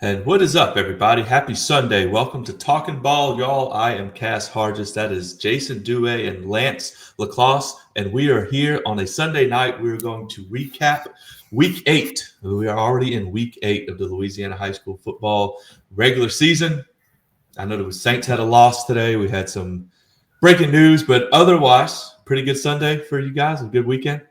And what is up, everybody? Happy Sunday. Welcome to Talking Ball, y'all. I am Cass Hargis. That is Jason Due and Lance Lacrosse. And we are here on a Sunday night. We're going to recap week 8. We are already in week 8 of the Louisiana high school football regular season. I know the Saints had a loss today. We had some breaking news, but otherwise, pretty good Sunday for you guys. A good weekend.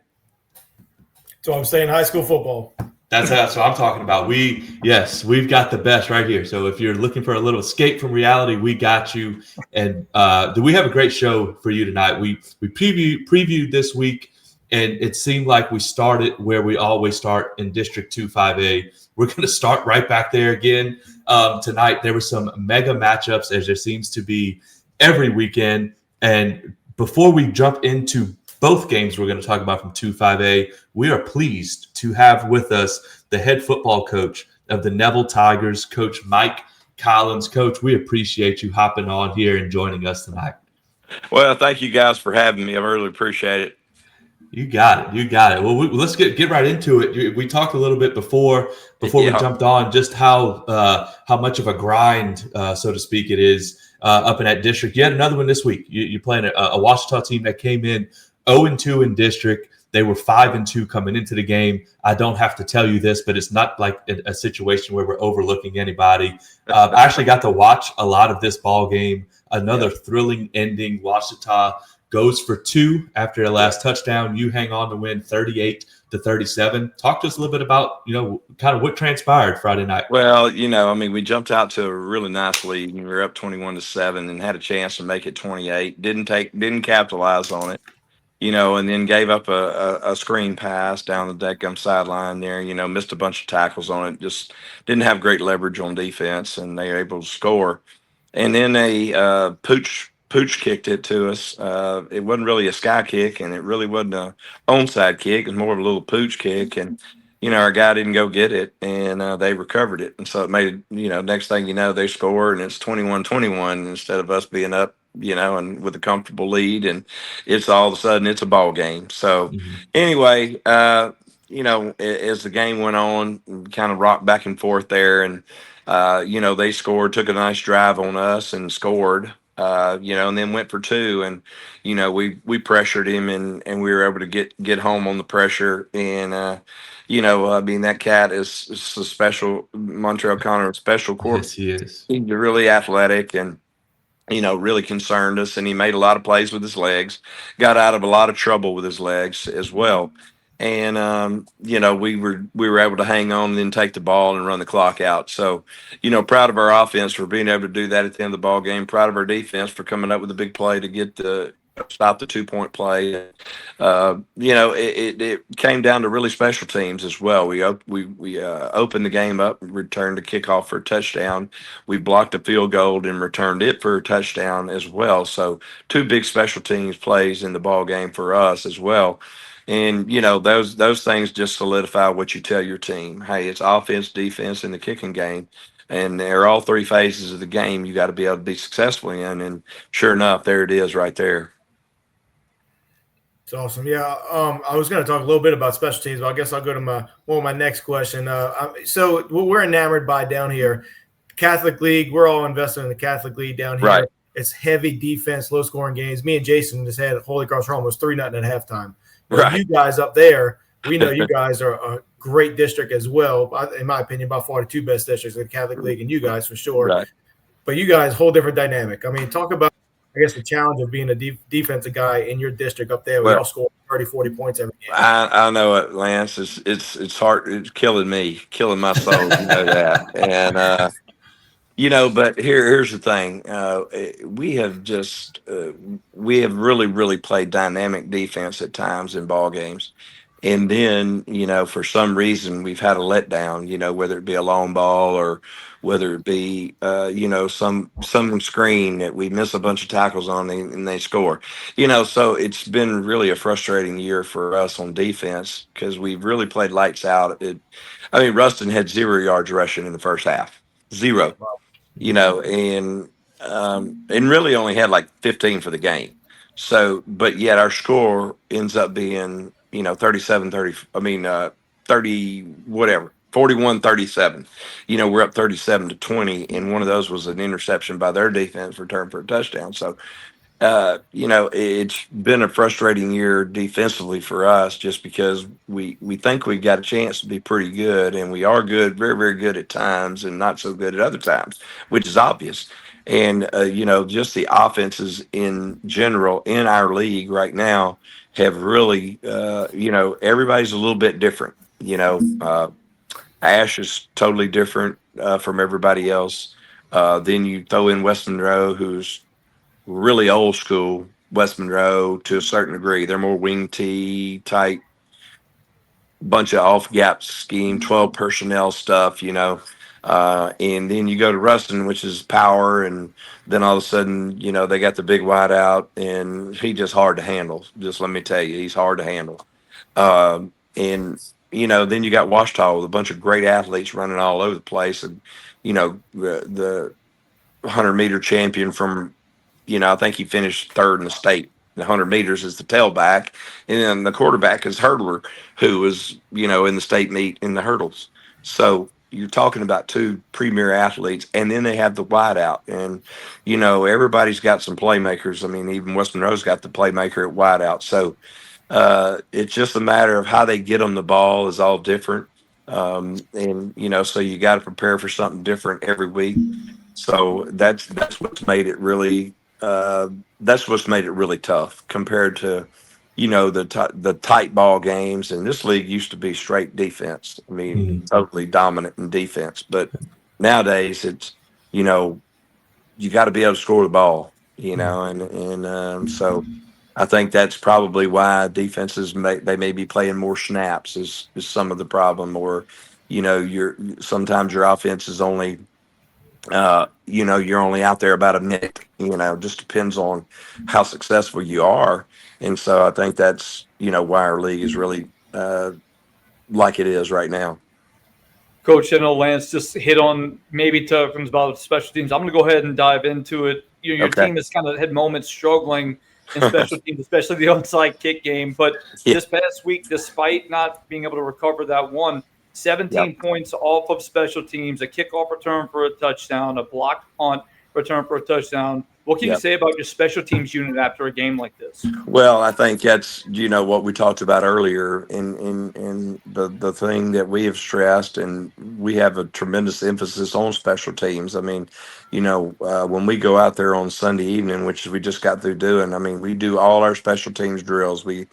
So I'm saying high school football. That's what I'm talking about. We've got the best right here. So if you're looking for a little escape from reality, we got you. And we have a great show for you tonight. We previewed this week, and it seemed like we started where we always start in District 2 5A. We're going to start right back there again tonight. There were some mega matchups, as there seems to be every weekend. And before we jump into both games we're going to talk about from 2-5A, we are pleased to have with us the head football coach of the Neville Tigers, Coach Mike Collins. Coach, we appreciate you hopping on here and joining us tonight. Well, thank you guys for having me. I really appreciate it. You got it. You got it. Well, let's get right into it. We talked a little bit before we jumped on just how much of a grind, so to speak, it is up in that district. You had another one this week. You're playing a Ouachita team that came in 0-2 in district. They were 5-2 coming into the game. I don't have to tell you this, but it's not like a situation where we're overlooking anybody. I actually got to watch a lot of this ball game. Another thrilling ending. Ouachita goes for 2 after the last touchdown. You hang on to win 38-37. Talk to us a little bit about, kind of what transpired Friday night. Well, we jumped out to a really nice lead. We were up 21-7 and had a chance to make it 28. Didn't capitalize on it. And then gave up a screen pass down the Deckham sideline there. Missed a bunch of tackles on it. Just didn't have great leverage on defense, and they were able to score. And then Pooch kicked it to us. It wasn't really a sky kick, and it really wasn't a onside kick. It was more of a little Pooch kick, and our guy didn't go get it, and they recovered it. And so it made next thing you know, they score, and it's 21-21 instead of us being up, and with a comfortable lead, and it's all of a sudden it's a ball game. So anyway, as the game went on, kind of rocked back and forth there, and they scored, took a nice drive on us and scored. And then went for 2, and we pressured him, and we were able to get home on the pressure, and that cat is a special Montreal Connor, a special quarterback. Yes, he is. He's really athletic, and really concerned us, and he made a lot of plays with his legs, got out of a lot of trouble with his legs as well. And we were able to hang on and then take the ball and run the clock out. So, proud of our offense for being able to do that at the end of the ball game. Proud of our defense for coming up with a big play to get stop the 2-point play. It came down to really special teams as well. We opened the game up, returned the kickoff for a touchdown. We blocked a field goal and returned it for a touchdown as well. So 2 big special teams plays in the ball game for us as well. And those things just solidify what you tell your team. Hey, it's offense, defense, and the kicking game, and they're all 3 phases of the game you got to be able to be successful in. And sure enough, there it is right there. It's awesome. Yeah, I was going to talk a little bit about special teams, but I guess I'll go to my next question. So what we're enamored by down here, Catholic League. We're all invested in the Catholic League down here. Right. It's heavy defense, low scoring games. Me and Jason just had Holy Cross Rome was 3-0 at halftime. Right. You guys up there, we know you guys are a great district as well. In my opinion, by far the 2 best districts in the Catholic League, and you guys for sure. Right. But you guys, whole different dynamic. I mean, talk about, I guess, the challenge of being a defensive guy in your district up there. We all score 30, 40 points every game. I know it, Lance. It's hard. It's killing me, killing my soul. You know that. And but here's the thing. We have really, really played dynamic defense at times in ball games. And then, for some reason we've had a letdown, whether it be a long ball or whether it be, some screen that we miss a bunch of tackles on and they score, so it's been really a frustrating year for us on defense because we've really played lights out. Ruston had 0 yards rushing in the first half, 0. And really only had like 15 for the game. So, but yet our score ends up being, 30, whatever, 41-37. We're up 37-20, and one of those was an interception by their defense returned for a touchdown. So it's been a frustrating year defensively for us just because we think we've got a chance to be pretty good, and we are good, very, very good at times and not so good at other times, which is obvious. And, just the offenses in general in our league right now have really, everybody's a little bit different. Ash is totally different from everybody else. Then you throw in West Monroe, who's really old school West Monroe to a certain degree. They're more wing T type, bunch of off gap scheme, 12 personnel stuff, and then you go to Ruston, which is power. And then all of a sudden, they got the big wide out, and he just hard to handle. Just let me tell you, he's hard to handle. And, then you got Washita with a bunch of great athletes running all over the place. And, the 100-meter champion from, I think he finished third in the state. The 100 meters is the tailback, and then the quarterback is hurdler, who was, in the state meet in the hurdles. So you're talking about two premier athletes, and then they have the wideout, and everybody's got some playmakers. I mean, even West Monroe's got the playmaker at wideout. So it's just a matter of how they get on the ball is all different, and so you got to prepare for something different every week. So that's what's made it really tough compared to the tight ball games. And this league used to be straight defense. I mean, totally dominant in defense. But nowadays it's you got to be able to score the ball. And so I think that's probably why defenses may be playing more snaps is some of the problem. Or sometimes your offense is only you're only out there about a minute, just depends on how successful you are. And so I think that's, why our league is really like it is right now. Coach, I know Lance just hit on maybe from about special teams. I'm going to go ahead and dive into it. Your team has kind of had moments struggling in special teams, especially the onside kick game. But this past week, despite not being able to recover that one, 17 points off of special teams, a kickoff return for a touchdown, a blocked punt return for a touchdown. What can you say about your special teams unit after a game like this? Well, I think that's, what we talked about earlier, and the thing that we have stressed, and we have a tremendous emphasis on special teams. I mean, when we go out there on Sunday evening, which we just got through doing, I mean, we do all our special teams drills. We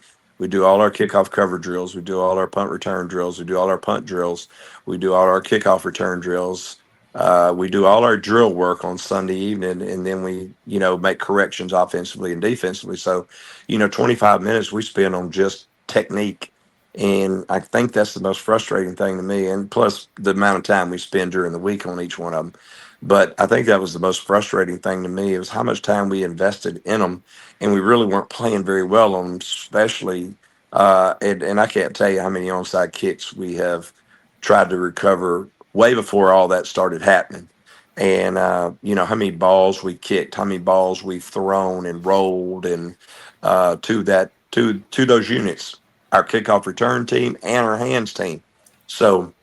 do all our kickoff cover drills. We do all our punt return drills. We do all our punt drills. We do all our kickoff return drills. We do all our drill work on Sunday evening, and then we, make corrections offensively and defensively. So, 25 minutes we spend on just technique. And I think that's the most frustrating thing to me. And plus the amount of time we spend during the week on each one of them. But I think that was the most frustrating thing to me is how much time we invested in them, and we really weren't playing very well on them, especially. And I can't tell you how many onside kicks we have tried to recover way before all that started happening. And, how many balls we kicked, how many balls we've thrown and rolled and to those units, our kickoff return team and our hands team. So,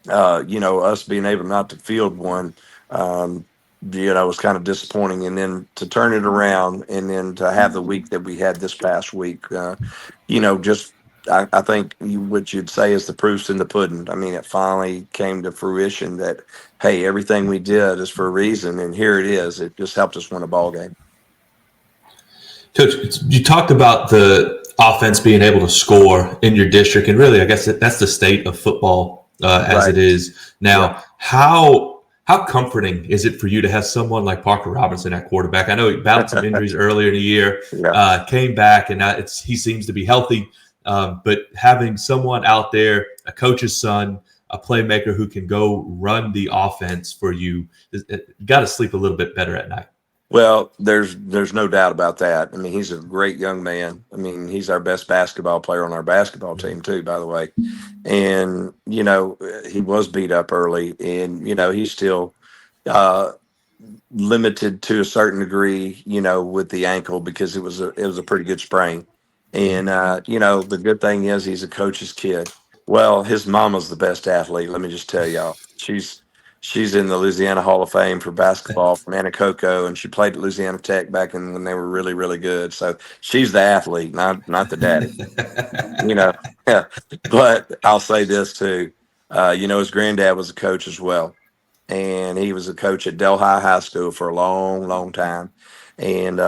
us being able not to field one, was kind of disappointing. And then to turn it around and then to have the week that we had this past week, I think what you'd say is the proof's in the pudding. I mean, it finally came to fruition that, hey, everything we did is for a reason, and here it is. It just helped us win a ball game. Coach, you talked about the offense being able to score in your district, and really, I guess that's the state of football as it is now. How comforting is it for you to have someone like Parker Robinson at quarterback? I know he battled some injuries earlier in the year, came back, and now he seems to be healthy. But having someone out there, a coach's son, a playmaker who can go run the offense for you, you got to sleep a little bit better at night. Well, there's no doubt about that. I mean, he's a great young man. I mean, he's our best basketball player on our basketball team too, by the way. And, he was beat up early, and, he's still limited to a certain degree, with the ankle because it was a pretty good sprain. And, the good thing is he's a coach's kid. Well, his mama's the best athlete. Let me just tell y'all. She's in the Louisiana Hall of Fame for basketball from Anacoco, and she played at Louisiana Tech back in when they were really, really good. So she's the athlete, not the daddy. You know. Yeah. But I'll say this too. His granddad was a coach as well, and he was a coach at Delhi High School for a long, long time, and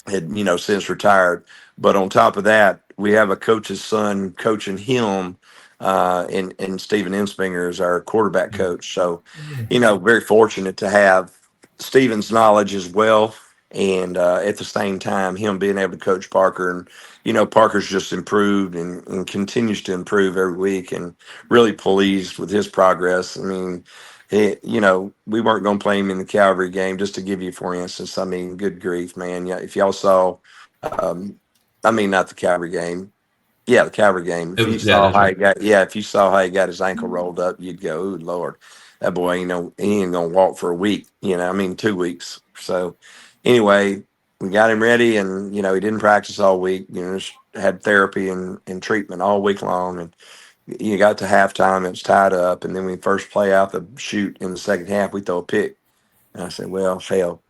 had since retired. But on top of that, we have a coach's son coaching him, and Steven Inspinger is our quarterback coach. So, very fortunate to have Steven's knowledge as well, and at the same time, him being able to coach Parker. And Parker's just improved and continues to improve every week, and really pleased with his progress. I mean, we weren't going to play him in the Calvary game, just to give you, for instance. I mean, good grief, man. Yeah, if y'all saw, not the Calvary game. Yeah, the Calvary game. If you saw how he got, if you saw how he got his ankle rolled up, you'd go, "Oh Lord, that boy he ain't gonna walk for a week." 2 weeks. So anyway, we got him ready, and he didn't practice all week. Just had therapy and treatment all week long, and you got to halftime, it was tied up, and then we first play out the shoot in the second half, we throw a pick. And I said, well, hell,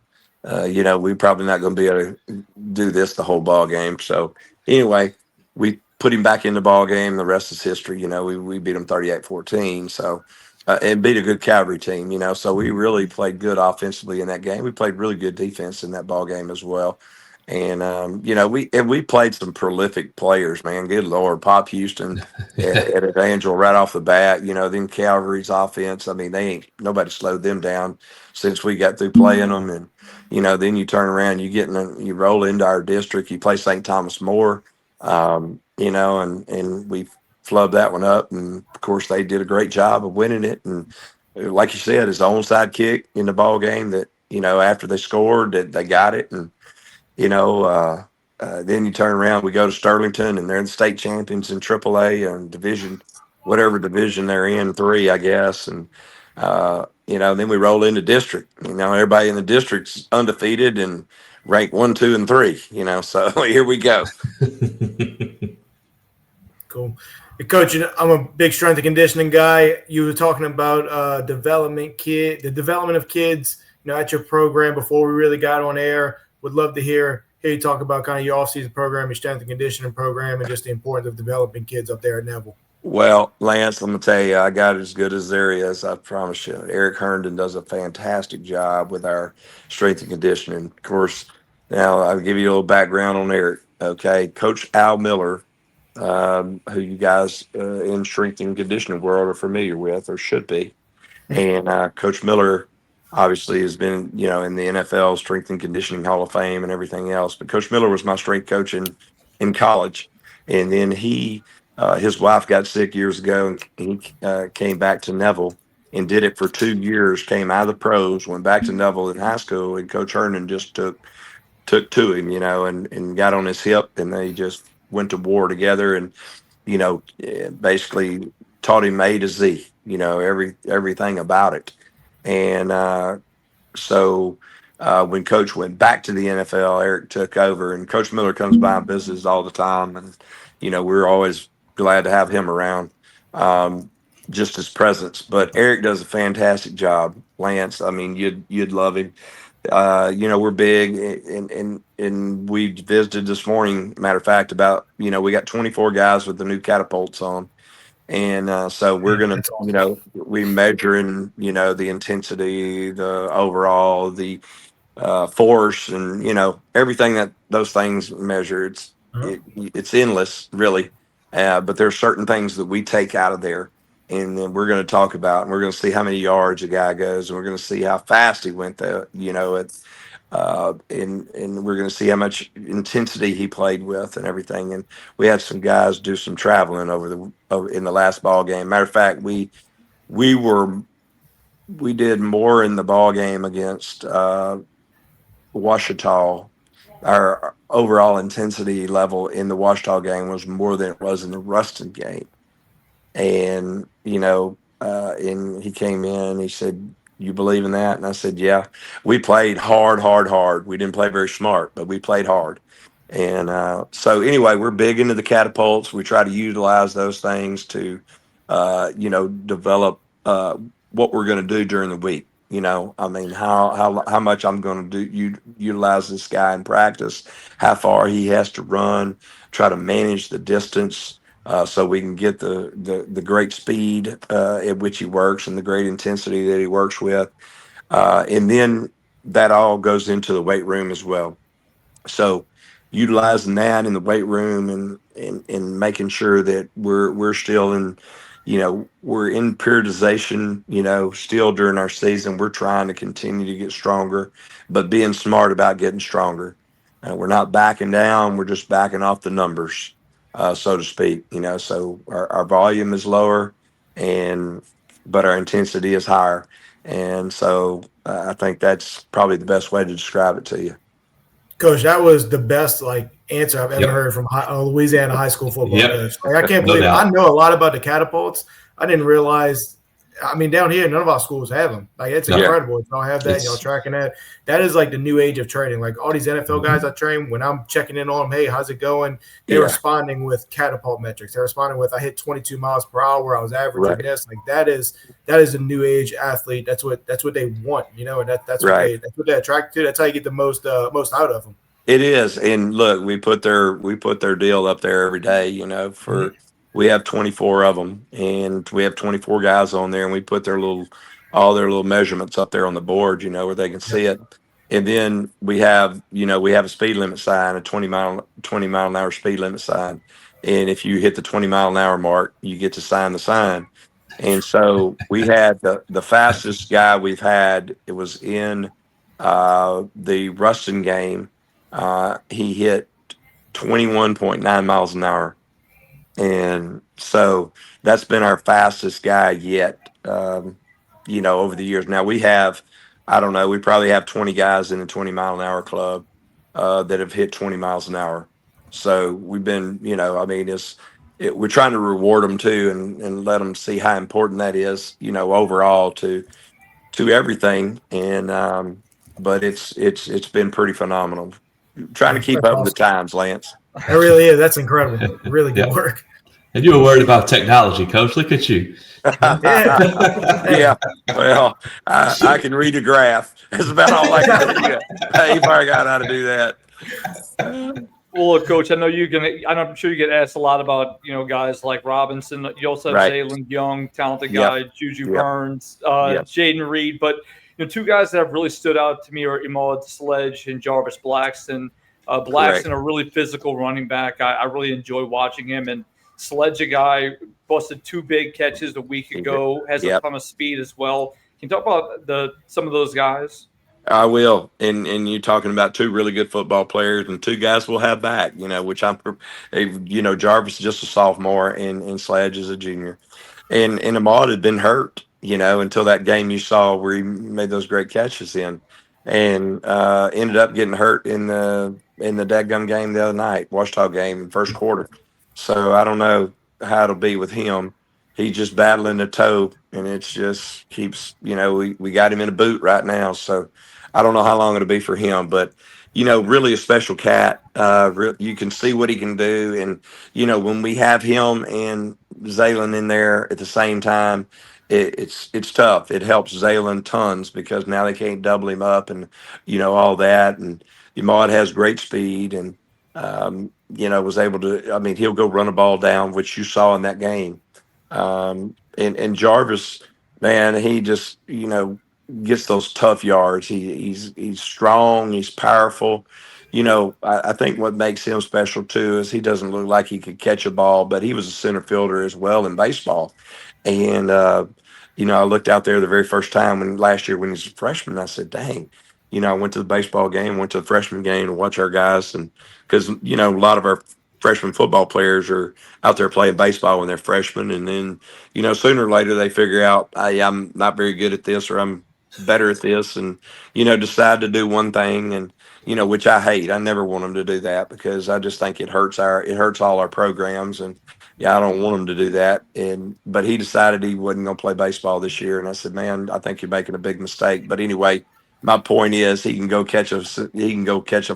we're probably not going to be able to do this the whole ball game. So anyway, we put him back in the ball game. The rest is history. We beat them 38-14. So, and beat a good Calvary team, so we really played good offensively in that game. We played really good defense in that ball game as well. And we played some prolific players, man. Good Lord, Pop Houston at Evangel right off the bat. Then Calvary's offense. I mean, nobody slowed them down since we got through playing them. And then you turn around, you roll into our district. You play St. Thomas More, and we flubbed that one up. And of course, they did a great job of winning it. And like you said, it's the onside kick in the ball game that after they scored, that they got it. And then you turn around, we go to Sterlington, and they're the state champions in AAA and whatever division they're in, 3, I guess. And, then we roll into district. Everybody in the district's undefeated and ranked 1, 2, and 3, so here we go. Cool. Coach, I'm a big strength and conditioning guy. You were talking about the development of kids, at your program before we really got on air. Would love to hear you talk about kind of your off-season program, your strength and conditioning program, and just the importance of developing kids up there at Neville. Well, Lance, I'm going to tell you, I got as good as there is, I promise you. Eric Herndon does a fantastic job with our strength and conditioning. Of course, now I'll give you a little background on Eric. Okay, Coach Al Miller, who you guys in strength and conditioning world are familiar with or should be. And Coach Miller obviously has been, in the NFL Strength and Conditioning Hall of Fame and everything else. But Coach Miller was my strength coach in college. And then his wife got sick years ago, and he came back to Neville and did it for 2 years, came out of the pros, went back to Neville in high school, and Coach Herndon just took to him, and got on his hip, and they just went to war together and, basically taught him A to Z, everything about it. And so when Coach went back to the NFL, Eric took over, and Coach Miller comes by and visits all the time. And, we're always glad to have him around, just his presence. But Eric does a fantastic job, Lance. I mean, you'd love him. We're big, and we visited this morning, matter of fact, about, we got 24 guys with the new catapults on. And so we're going to, we measuring, the intensity, the overall, the force, and, everything that those things measure. It's endless, really. But there's certain things that we take out of there, and then we're going to talk about, and we're going to see how many yards a guy goes, and we're going to see how fast he went there, and we're going to see how much intensity he played with and everything. And we had some guys do some traveling over in the last ball game. Matter of fact, we did more in the ball game against Ouachita. Our overall intensity level in the Ouachita game was more than it was in the Ruston game. And and he came in and he said, "You believe in that?" And I said, "Yeah." We played hard. We didn't play very smart, but we played hard. And so anyway, we're big into the catapults. We try to utilize those things to, develop what we're going to do during the week. I mean, how much I'm going to utilize this guy in practice, how far he has to run, try to manage the distance, so we can get the great speed at which he works and the great intensity that he works with, and then that all goes into the weight room as well. So utilizing that in the weight room and making sure that we're still in, we're in periodization, still during our season. We're trying to continue to get stronger, but being smart about getting stronger. We're not backing down. We're just backing off the numbers, so to speak. So our volume is lower, but our intensity is higher. And so I think that's probably the best way to describe it to you. Coach, that was the best answer I've ever heard from a Louisiana high school football coach. I can't believe it. I know a lot about the catapults. I didn't realize. I mean, down here, none of our schools have them. It's incredible. If y'all have that, y'all tracking that. That is the new age of training. All these NFL guys I train, when I'm checking in on them, hey, how's it going? They're responding with catapult metrics. They're responding with, I hit 22 miles per hour. I was averaging this. That is a new age athlete. That's what they want. And that's what they're attracted to. That's how you get the most out of them. It is. And look, we put their deal up there every day, for we have 24 of them, and we have 24 guys on there, and we put all their little measurements up there on the board, where they can see it. And then we have a speed limit sign, a 20 mile an hour speed limit sign. And if you hit the 20 mile an hour mark, you get to sign the sign. And so we had the fastest guy we've had. It was in the Ruston game. He hit 21.9 miles an hour. And so that's been our fastest guy yet, over the years. Now we have, I don't know, we probably have 20 guys in the 20 mile an hour club that have hit 20 miles an hour. So we've been, we're trying to reward them too, and let them see how important that is, overall to everything. And but it's been pretty phenomenal. Trying to keep up with the times, Lance. It really is. That's incredible. Really good work. And you were worried about technology, Coach. Look at you. Yeah. Well, I can read a graph. That's about all I can do. You probably got how to do that. Well, look, Coach, I know I'm sure you get asked a lot about, guys like Robinson. You also have Zaylen Young, talented guy, Juju Burns, Jaden Reed. But, two guys that have really stood out to me are Imad Sledge and Jarvis Blackston. Blackston, a really physical running back. I really enjoy watching him. And Sledge, a guy, busted 2 big catches a week ago, has a ton of speed as well. Can you talk about some of those guys? I will. And you're talking about 2 really good football players, and 2 guys we'll have back, which Jarvis is just a sophomore and Sledge is a junior. And Imad had been hurt, until that game you saw where he made those great catches in, and ended up getting hurt in the dadgum game the other night, Washita game, first quarter. So I don't know how it'll be with him. He's just battling the toe, and it just keeps, we got him in a boot right now. So I don't know how long it'll be for him, but, really a special cat. You can see what he can do. And, when we have him and Zaylen in there at the same time, it's tough. It helps Zaylen tons because now they can't double him up and, all that. And Imad has great speed and, was able to, he'll go run a ball down, which you saw in that game. And Jarvis, man, he just, gets those tough yards. He's strong. He's powerful. I think what makes him special too is he doesn't look like he could catch a ball, but he was a center fielder as well in baseball. And, I looked out there the very first time last year when he was a freshman, I said, dang, I went to the baseball game, went to the freshman game to watch our guys. And because, a lot of our freshman football players are out there playing baseball when they're freshmen. And then, sooner or later they figure out, hey, I'm not very good at this or I'm better at this, and, decide to do one thing, and, which I hate. I never want them to do that because I just think it hurts all our programs. And I don't want him to do that. But he decided he wasn't going to play baseball this year. And I said, man, I think you're making a big mistake. But anyway, my point is he can go catch a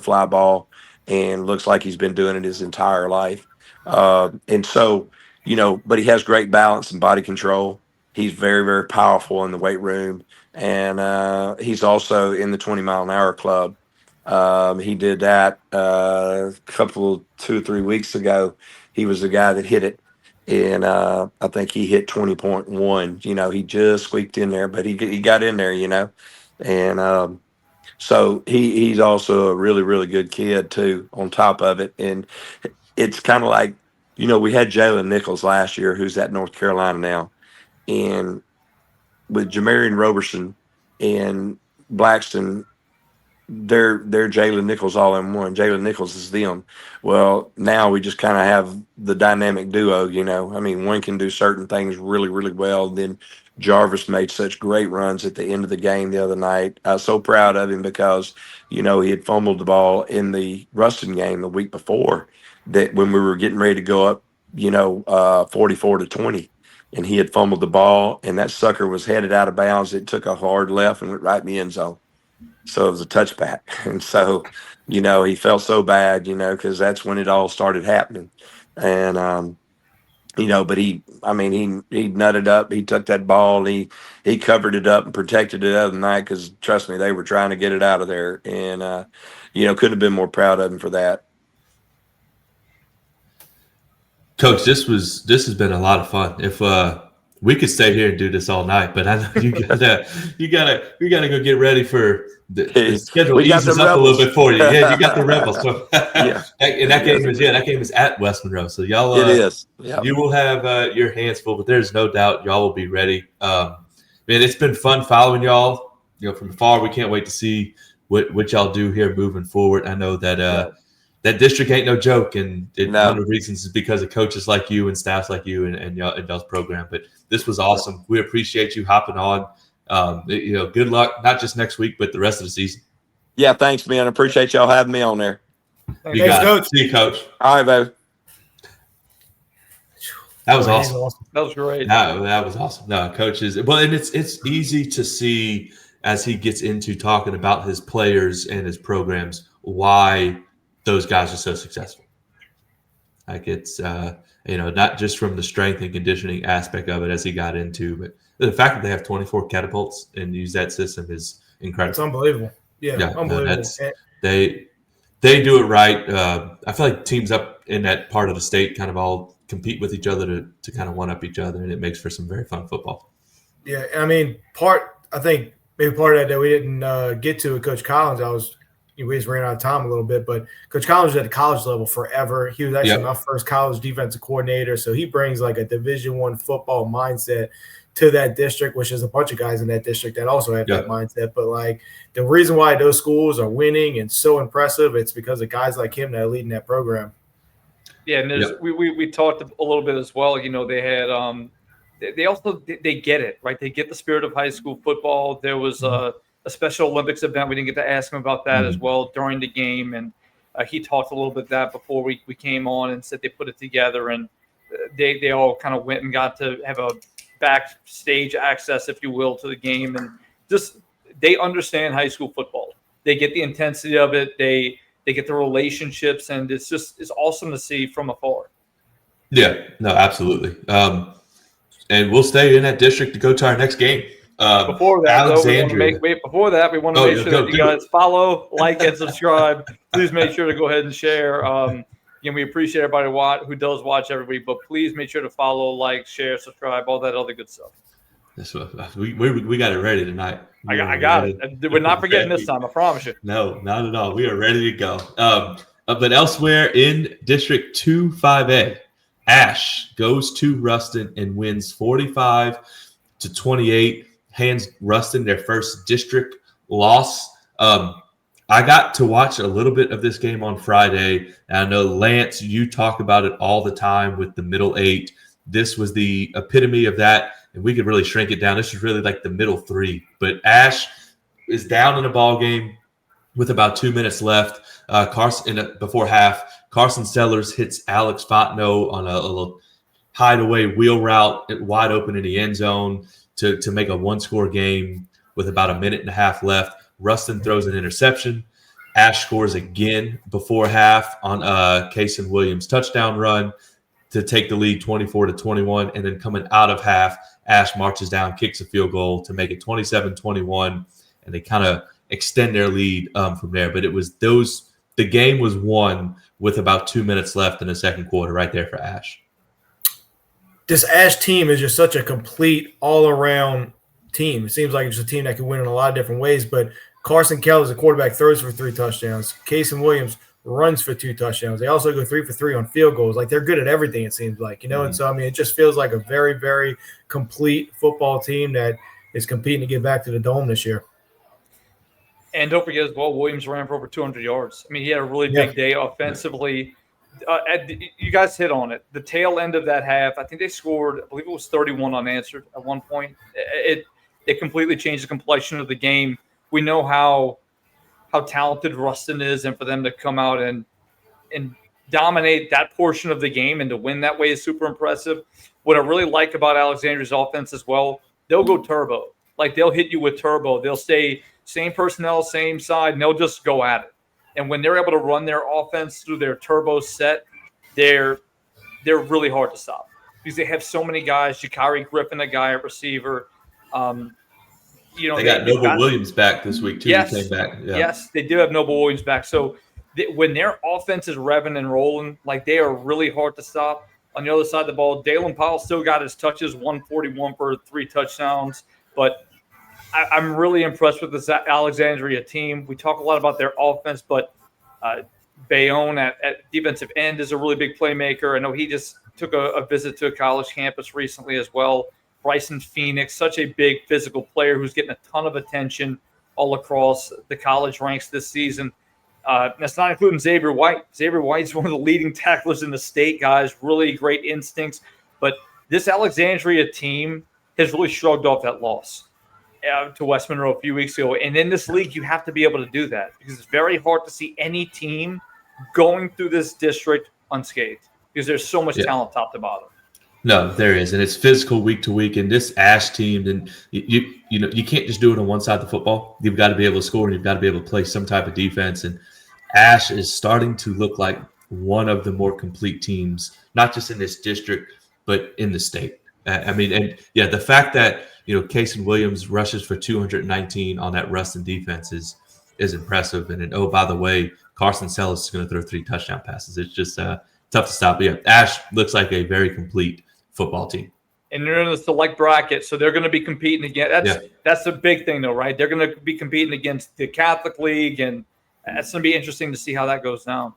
fly ball and looks like he's been doing it his entire life. And so, but he has great balance and body control. He's very, very powerful in the weight room, and he's also in the 20-mile-an-hour club. He did that a couple, 2 or 3 weeks ago. He was the guy that hit it. And I think he hit 20.1. He just squeaked in there, but he got in there, and so he's also a really, really good kid too, on top of it. And it's kind of like, we had Jalen Nichols last year, who's at North Carolina now, and with Jamarian Roberson and Blackston, they're Jalen Nichols all in one. Jalen Nichols is them. Well, now we just kind of have the dynamic duo, I mean, one can do certain things really, really well. Then Jarvis made such great runs at the end of the game the other night. I was so proud of him because, he had fumbled the ball in the Ruston game the week before, that when we were getting ready to go up, 44-20, and he had fumbled the ball, and that sucker was headed out of bounds. It took a hard left and went right in the end zone. So it was a touchback. And so, he felt so bad, because that's when it all started happening. And, but he nutted up. He took that ball. He covered it up and protected it the other night because, trust me, they were trying to get it out of there. And, couldn't have been more proud of him for that. Coach, this has been a lot of fun. If we could stay here and do this all night, but I know you gotta go get ready for the schedule. Eases up a little bit for you. Yeah, you got the Rebels. So, yeah, and that game is at West Monroe. So y'all, it is. Yep. You will have your hands full, but there's no doubt y'all will be ready. Man, it's been fun following y'all. From afar, we can't wait to see what y'all do here moving forward. I know that. That district ain't no joke, and one of the reasons is because of coaches like you and staffs like you and y'all's program. But this was awesome. We appreciate you hopping on. Good luck, not just next week, but the rest of the season. Yeah, thanks, man. I appreciate y'all having me on there. Thanks, Coach. See you, Coach. All right, baby. That was awesome. That was great. That was awesome. No, coaches. Well, and it's easy to see as he gets into talking about his players and his programs why those guys are so successful. Like it's, not just from the strength and conditioning aspect of it as he got into, but the fact that they have 24 catapults and use that system is incredible. It's unbelievable. Yeah, unbelievable. They do it right. I feel like teams up in that part of the state kind of all compete with each other to kind of one-up each other, and it makes for some very fun football. Yeah, I mean, I think maybe part of that we didn't get to with Coach Collins, we just ran out of time a little bit, but Coach Collins was at the college level forever. He was actually my first college defensive coordinator, so he brings like a Division I football mindset to that district, which is a bunch of guys in that district that also have that mindset. But like the reason why those schools are winning and so impressive, it's because of guys like him that are leading that program. Yeah, and we talked a little bit as well. They had they get it right. They get the spirit of high school football. There was a Special Olympics event. We didn't get to ask him about that as well during the game. And he talked a little bit that before we came on and said they put it together. And they all kind of went and got to have a backstage access, if you will, to the game. And just they understand high school football. They get the intensity of it. They get the relationships. And it's awesome to see from afar. Yeah, no, absolutely. And we'll stay in that district to go to our next game. Before that, we want to make sure that you guys follow, like, and subscribe. Please make sure to go ahead and share. We appreciate everybody who does watch every week, but please make sure to follow, like, share, subscribe, all that other good stuff. We got it ready tonight. I got it. We're not forgetting this time, I promise you. No, not at all. We are ready to go. But elsewhere in District 2-5A, Ash goes to Ruston and wins 45-28. Hands Ruston their first district loss. I got to watch a little bit of this game on Friday. And I know, Lance, you talk about it all the time with the middle eight. This was the epitome of that, and we could really shrink it down. This is really like the middle three. But Ash is down in a ball game with about 2 minutes left. Before half, Carson Sellers hits Alex Fontenot on a little hideaway wheel route wide open in the end zone to make a one-score game with about a minute and a half left. Ruston throws an interception. Ash scores again before half on Kason Williams' touchdown run to take the lead 24-21. And then coming out of half, Ash marches down, kicks a field goal to make it 27-21. And they kind of extend their lead from there. But it was the game was won with about 2 minutes left in the second quarter right there for Ash. This Ash team is just such a complete all-around team. It seems like it's a team that can win in a lot of different ways, but Carson Keller's a quarterback, throws for 3 touchdowns. Kason Williams runs for 2 touchdowns. They also go 3 for 3 on field goals. Like, they're good at everything, it seems like, And so, I mean, it just feels like a very, very complete football team that is competing to get back to the Dome this year. And don't forget as well, Williams ran for over 200 yards. I mean, he had a really big day offensively. You guys hit on it. The tail end of that half, I think they scored, I believe it was 31 unanswered at one point. It completely changed the complexion of the game. We know how talented Ruston is, and for them to come out and dominate that portion of the game and to win that way is super impressive. What I really like about Alexandria's offense as well, they'll go turbo. Like, they'll hit you with turbo. They'll stay same personnel, same side, and they'll just go at it. And when they're able to run their offense through their turbo set, they're really hard to stop because they have so many guys. Jakari Griffin, a guy at receiver. They got Noble Williams back this week too. Yes, he came back. Yeah. Yes, they do have Noble Williams back. So when their offense is revving and rolling, like, they are really hard to stop. On the other side of the ball, Dalen Powell still got his touches, 141 for 3 touchdowns. But I'm really impressed with this Alexandria team. We talk a lot about their offense, but Bayonne at defensive end is a really big playmaker. I know he just took a visit to a college campus recently as well. Bryson Phoenix, such a big physical player who's getting a ton of attention all across the college ranks this season. That's not including Xavier White. Xavier White's one of the leading tacklers in the state, guys. Really great instincts. But this Alexandria team has really shrugged off that loss to West Monroe a few weeks ago. And in this league, you have to be able to do that because it's very hard to see any team going through this district unscathed because there's so much talent top to bottom. No, there is, and it's physical week to week. And this Ash team, then you can't just do it on one side of the football. You've got to be able to score, and you've got to be able to play some type of defense. And Ash is starting to look like one of the more complete teams, not just in this district, but in the state. The fact that Kason Williams rushes for 219 on that Ruston defense is impressive. And then, oh, by the way, Carson Sellis is going to throw 3 touchdown passes. It's just tough to stop. But yeah, Ash looks like a very complete football team. And they're in the select bracket, so they're going to be competing again. That's the big thing, though, right? They're going to be competing against the Catholic League, and that's going to be interesting to see how that goes down.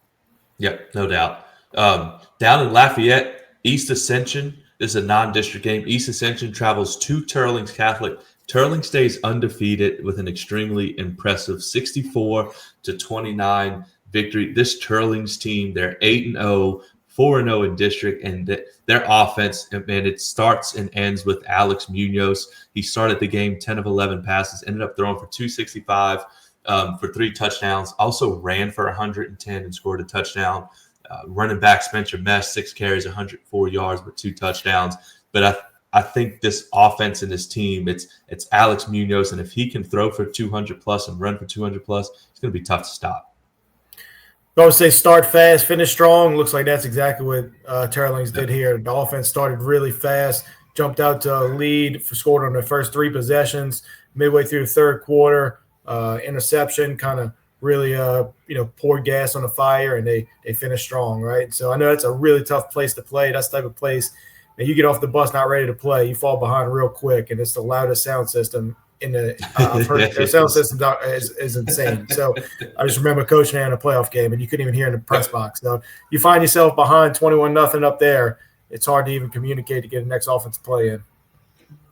Yep, no doubt. Down in Lafayette, East Ascension. This is a non-district game. East Ascension travels to Turlings Catholic. Turling stays undefeated with an extremely impressive 64-29 victory. This Turlings team, they're 8-0, 4-0 in district, and their offense, man, it starts and ends with Alex Munoz. He started the game 10 of 11 passes, ended up throwing for 265 for 3 touchdowns. Also ran for 110 and scored a touchdown. Running back Spencer Mesh, 6 carries, 104 yards with 2 touchdowns. But I think this offense and this team, it's Alex Munoz, and if he can throw for 200 plus and run for 200 plus, it's going to be tough to stop. I would say start fast, finish strong. Looks like that's exactly what Turlings did here. The offense started really fast, jumped out to a lead, scored on the first 3 possessions. Midway through the third quarter, interception, kind of really poured gas on the fire, and they finished strong, right? So I know that's a really tough place to play. That's the type of place that you get off the bus not ready to play, you fall behind real quick, and it's the loudest sound system in the I've heard their sound system is insane. So I just remember coaching in a playoff game, and you couldn't even hear in the press box. So you find yourself behind 21-0 up there, it's hard to even communicate to get the next offensive play in.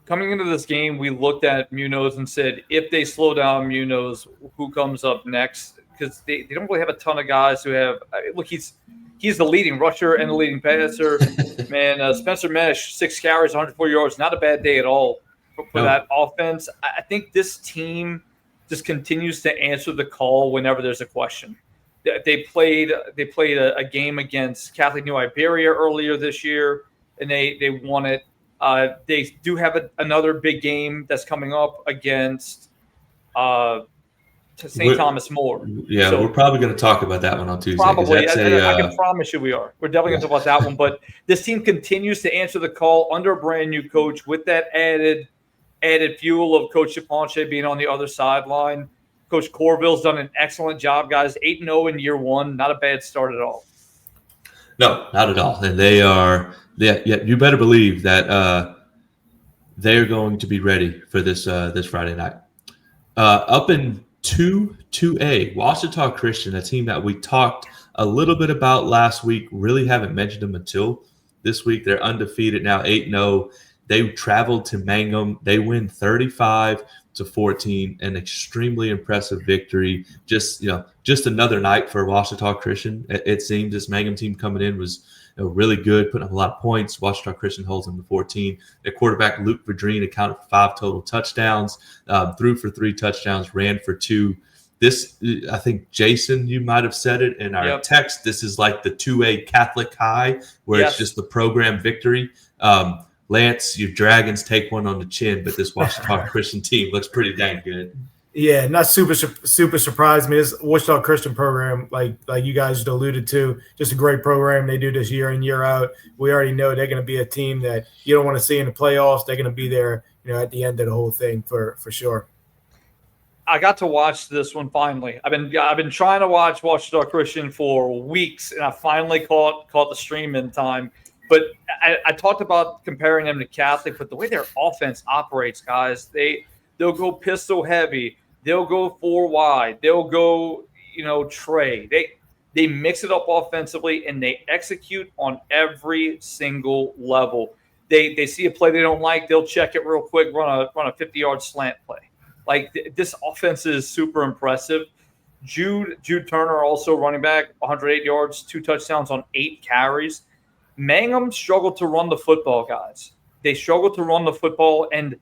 Coming into this game, we looked at Munoz and said, if they slow down Munoz, who comes up next? Because they don't really have a ton of guys who have – look, he's the leading rusher and the leading passer. Man, Spencer Mesh, 6 carries, 104 yards, not a bad day at all for that offense. I think this team just continues to answer the call whenever there's a question. They played a game against Catholic New Iberia earlier this year, and they won it. They do have another big game that's coming up against St. Thomas more. Yeah, so, we're probably going to talk about that one on Tuesday. Probably. I can promise you we are. We're definitely going to talk about that one. But this team continues to answer the call under a brand new coach with that added fuel of Coach Chaponche being on the other sideline. Coach Corville's done an excellent job, guys. 8-0 in year one. Not a bad start at all. No, not at all. And you better believe that they're going to be ready for this Friday night. Up in 2A, Ouachita Christian, a team that we talked a little bit about last week. Really haven't mentioned them until this week. They're undefeated now, 8-0. They traveled to Mangum. They win 35-14, an extremely impressive victory. Just another night for Ouachita Christian. It seems this Mangum team coming in was really good, putting up a lot of points. Ouachita Christian holds them to 14. Their quarterback, Luke Verdreen, accounted for 5 total touchdowns, threw for 3 touchdowns, ran for 2. This, I think, Jason, you might have said it in our text. This is like the 2A Catholic high, where it's just the program victory. Lance, your Dragons take one on the chin, but this Ouachita Christian team looks pretty dang good. Yeah, not super surprised me. This Ouachita Christian program, like you guys just alluded to, just a great program. They do this year in, year out. We already know they're going to be a team that you don't want to see in the playoffs. They're going to be there, at the end of the whole thing for sure. I got to watch this one finally. I've been trying to watch Ouachita Christian for weeks, and I finally caught the stream in time. But I talked about comparing them to Catholic, but the way their offense operates, guys, they'll go pistol heavy, they'll go 4 wide, they'll go tray. They mix it up offensively and they execute on every single level. They see a play they don't like, they'll check it real quick, run a 50-yard slant play. Like, this offense is super impressive. Jude Turner, also running back, 108 yards, 2 touchdowns on 8 carries. Mangum struggled to run the football, guys. They struggle to run the football, and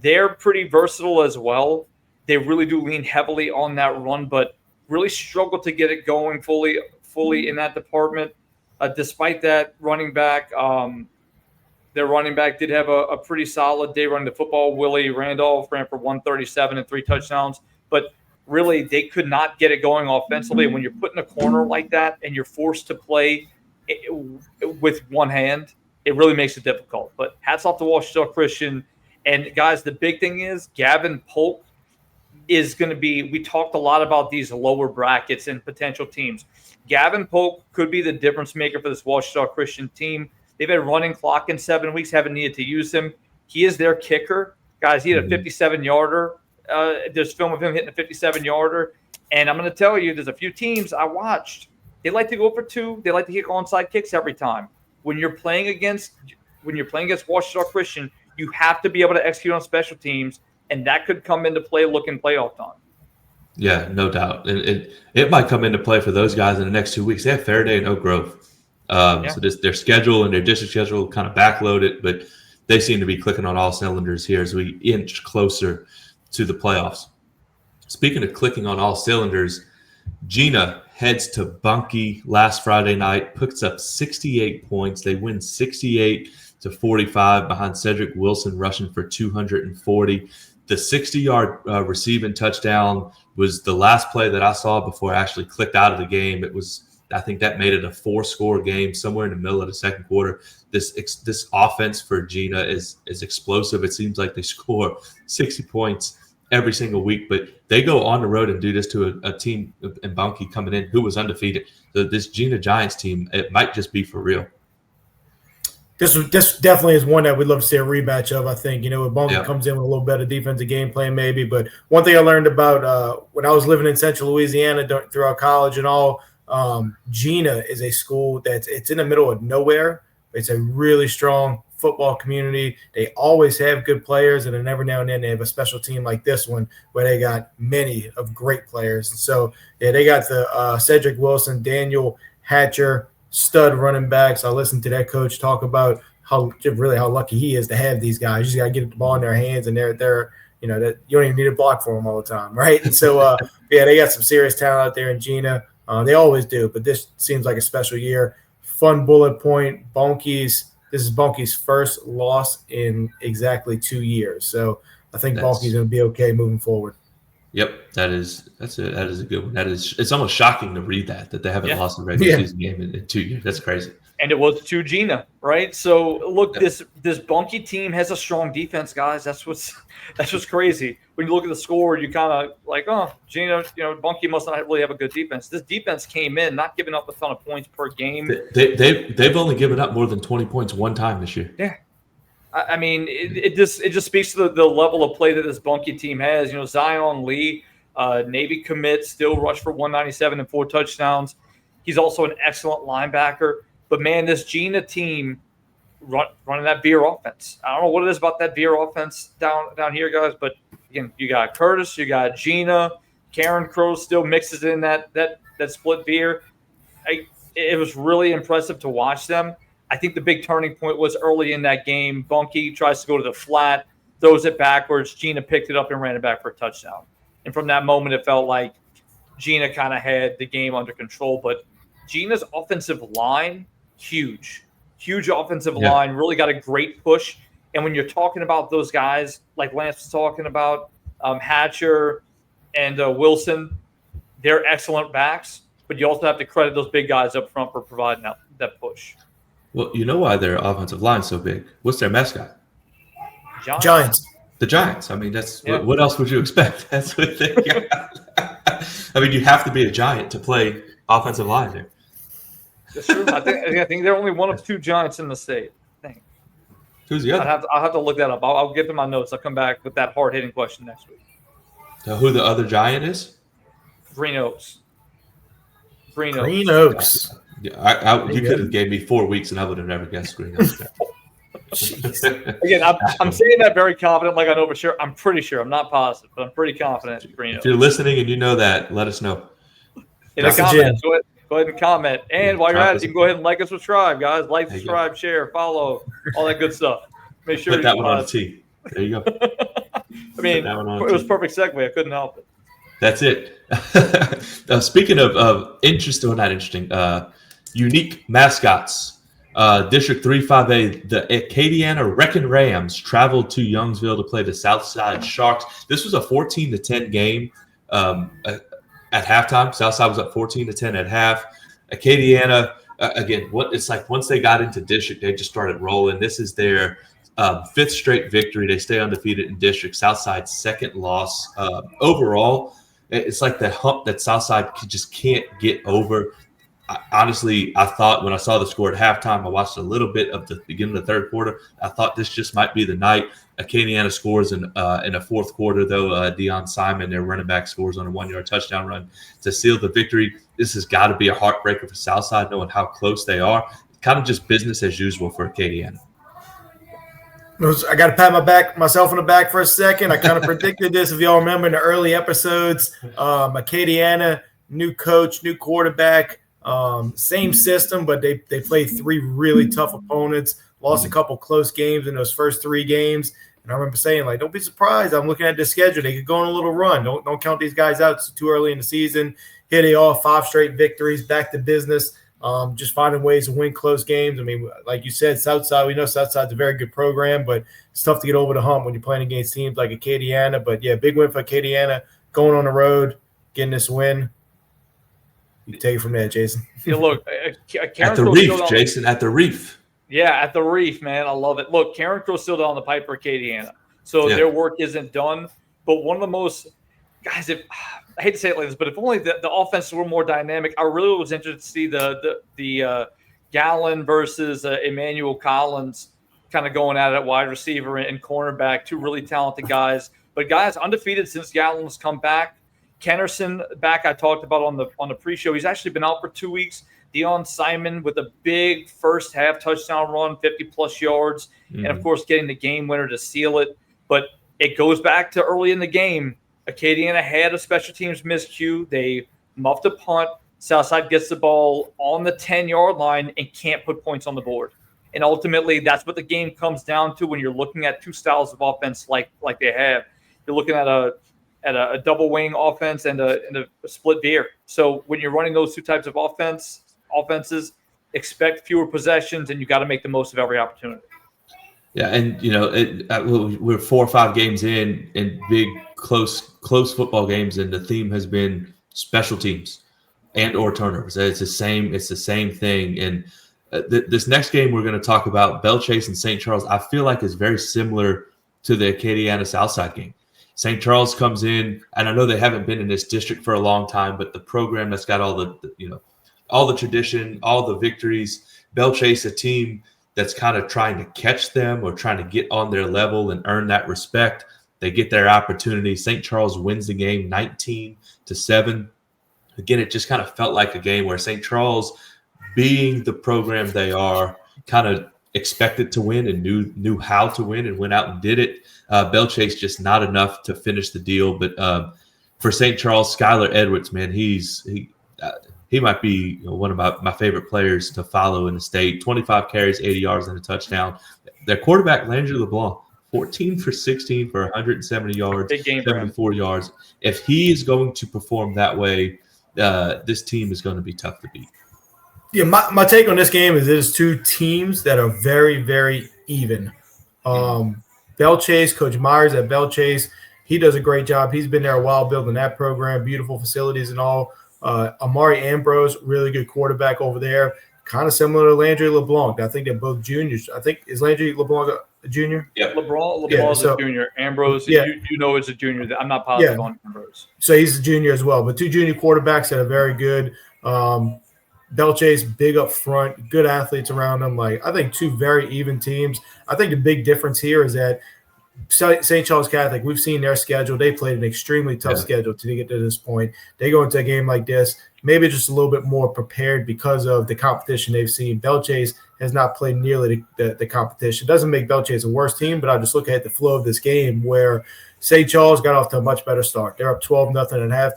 they're pretty versatile as well. They really do lean heavily on that run, but really struggle to get it going fully in that department. Despite that, their running back did have a pretty solid day running the football. Willie Randolph ran for 137 and 3 touchdowns, but really they could not get it going offensively. And when you're put in a corner like that and you're forced to play with one hand, it really makes it difficult. But hats off to Ouachita Christian. And guys, the big thing is Gavin Polk is going to be, we talked a lot about these lower brackets and potential teams. Gavin Polk could be the difference maker for this Ouachita Christian team. They've had a running clock in 7 weeks, haven't needed to use him. He is their kicker. Guys, he had a 57-yarder. There's film of him hitting a 57-yarder. And I'm going to tell you, there's a few teams I watched. They like to go for 2. They like to kick onside kicks every time. When you're playing against Ouachita Christian, you have to be able to execute on special teams, and that could come into play looking playoff time. Yeah, no doubt. It might come into play for those guys in the next 2 weeks. They have Faraday and Oak Grove. So their schedule and their district schedule kind of backloaded, but they seem to be clicking on all cylinders here as we inch closer to the playoffs. Speaking of clicking on all cylinders, Gina heads to Bunkie last Friday night, puts up 68 points. They win 68-45 behind Cedric Wilson rushing for 240. The 60-yard receiving touchdown was the last play that I saw before I actually clicked out of the game. I think that made it a 4-score game somewhere in the middle of the second quarter. This offense for Gina is explosive. It seems like they score 60 points every single week, but they go on the road and do this to a team in Bunkie coming in who was undefeated. So this Gina Giants team, it might just be for real. This definitely is one that we'd love to see a rematch of, I think. Bunkie comes in with a little better defensive game plan maybe. But one thing I learned about when I was living in Central Louisiana throughout college and all, Gina is a school it's in the middle of nowhere. It's a really strong football community. They always have good players, and then every now and then they have a special team like this one where they got many of great players. And so, they got the Cedric Wilson, Daniel Hatcher, stud running backs. I listened to that coach talk about how lucky he is to have these guys. You just got to get the ball in their hands, and they're that you don't even need a block for them all the time, right? And so, they got some serious talent out there in Gina. They always do, but this seems like a special year. Fun bullet point, This is Bunkie's first loss in exactly 2 years. So I think Bunkie's going to be okay moving forward. Yep, that is a good one. It's almost shocking to read that they haven't lost a regular season game in 2 years. That's crazy. And it was to Gina, right? So look, this Bunky team has a strong defense, guys. That's what's crazy. When you look at the score, you kind of like, oh, Gina, Bunky must not really have a good defense. This defense came in not giving up a ton of points per game. They've only given up more than 20 points one time this year. Yeah. I mean, it just speaks to the level of play that this Bunky team has. Zion Lee, Navy commit, still rushed for 197 and 4 touchdowns. He's also an excellent linebacker. But, man, this Gina team running that veer offense. I don't know what it is about that veer offense down here, guys. But, again, you got Curtis, you got Gina. Karen Crow still mixes in that split veer. It was really impressive to watch them. I think the big turning point was early in that game. Bunky tries to go to the flat, throws it backwards. Gina picked it up and ran it back for a touchdown. And from that moment, it felt like Gina kind of had the game under control. But Gina's offensive line, huge offensive line, really got a great push. And when you're talking about those guys, like Lance was talking about, Hatcher and Wilson, they're excellent backs. But you also have to credit those big guys up front for providing that push. Well, you know why their offensive line's so big? What's their mascot? Giants. The Giants. I mean, that's what else would you expect? That's what they got. I mean, you have to be a Giant to play offensive line there. That's true. I think they're only one of 2 Giants in the state. I think. Who's the other? I'll have to look that up. I'll get to my notes. I'll come back with that hard-hitting question next week. Who the other Giant is? Green Oaks. Green Oaks. Yeah, you could have gave me 4 weeks and I would have never guessed Green Oaks. Again, I'm saying that very confident, like I know for sure. I'm pretty sure. I'm not positive, but I'm pretty confident. Green Oaks. If you're listening and you know that, let us know. In the comments, go ahead and comment. And while you're at it, you can go ahead and like and subscribe, guys. Like, subscribe, share, follow, all that good stuff. Make sure put that one on the tee. There you go. I mean, it was perfect segue. I couldn't help it. That's it. Speaking of interesting, or not interesting, unique mascots. District 3-5A, the Acadiana Wrecking Rams traveled to Youngsville to play the Southside Sharks. This was a 14-10 game at halftime. Southside was up 14-10 at half. Acadiana, again, it's like once they got into district, they just started rolling. This is their 5th straight victory. They stay undefeated in district. Southside's 2nd loss. Overall, it's like the hump that Southside just can't get over. Honestly, I thought when I saw the score at halftime, I watched a little bit of the beginning of the 3rd quarter. I thought this just might be the night. Acadiana scores in a 4th quarter, though. Deion Simon, their running back, scores on a 1-yard touchdown run to seal the victory. This has got to be a heartbreaker for Southside, knowing how close they are. Kind of just business as usual for Acadiana. I got to pat myself on the back for a second. I kind of predicted this, if y'all remember, in the early episodes. Acadiana, new coach, new quarterback. Same system, but they played 3 really tough opponents, lost a couple close games in those first 3 games. And I remember saying, like, don't be surprised. I'm looking at the schedule. They could go on a little run. Don't count these guys out. It's too early in the season. Here they are, 5 straight victories, back to business. Just finding ways to win close games. I mean, like you said, Southside, we know Southside's a very good program, but it's tough to get over the hump when you're playing against teams like Acadiana. But, yeah, big win for Acadiana, going on the road, getting this win. You take it from there, Jason. Yeah, look, at the Reef, Jason, at the Reef. Yeah, at the Reef, man. I love it. Look, Karen Crow's still down the pipe for Acadiana. So their work isn't done. But one of the most – guys, I hate to say it like this, but if only the offense were more dynamic, I really was interested to see the Gallon versus Emmanuel Collins kind of going at it at wide receiver and cornerback, 2 really talented guys. But, guys, undefeated since Gallon's come back. Kennerson back I talked about on the pre-show. He's actually been out for 2 weeks. Deion Simon with a big first half touchdown run, 50-plus yards, and, of course, getting the game winner to seal it. But it goes back to early in the game. Acadiana had a special teams miscue. They muffed a punt. Southside gets the ball on the 10-yard line and can't put points on the board. And ultimately, that's what the game comes down to when you're looking at 2 styles of offense like they have. You're looking at a double wing offense and a split veer. So when you're running those 2 types of offenses, expect fewer possessions, and you got to make the most of every opportunity. Yeah, and we're 4 or 5 games in big close football games, and the theme has been special teams and or turnovers. It's the same thing. And this next game we're going to talk about, Belle Chase and St. Charles, I feel like is very similar to the Acadiana Southside game. St. Charles comes in, and I know they haven't been in this district for a long time, but the program that's got all the tradition, all the victories. Belle Chase, a team that's kind of trying to catch them or trying to get on their level and earn that respect. They get their opportunity. St. Charles wins the game 19-7. Again, it just kind of felt like a game where St. Charles, being the program they are, kind of expected to win and knew how to win and went out and did it. Belle Chase just not enough to finish the deal. But for St. Charles, Skylar Edwards, man, he might be one of my favorite players to follow in the state. 25 carries, 80 yards, and a touchdown. Their quarterback, Landry LeBlanc, 14 for 16 for 170 yards, big game, 74 yards. If he is going to perform that way, this team is going to be tough to beat. Yeah, my take on this game is there's two teams that are very, very even. Belle Chase, Coach Myers at Belle Chase, he does a great job. He's been there a while building that program, beautiful facilities and all. Amari Ambrose, really good quarterback over there, kind of similar to Landry LeBlanc. I think they're both juniors. I think, is Landry LeBlanc a junior? Yeah, LeBlanc is a junior. Ambrose, yeah. you know, is a junior. I'm not positive on Ambrose. So he's a junior as well. But two junior quarterbacks that are very good. Belle Chase, big up front, good athletes around them. Like, I think two very even teams. I think the big difference here is that St. Charles Catholic, we've seen their schedule. They played an extremely tough schedule to get to this point. They go into a game like this, maybe just a little bit more prepared because of the competition they've seen. Belle Chase has not played nearly the competition. Doesn't make Belle Chase a worse team, but I just look at the flow of this game where St. Charles got off to a much better start. They're up 12-0 at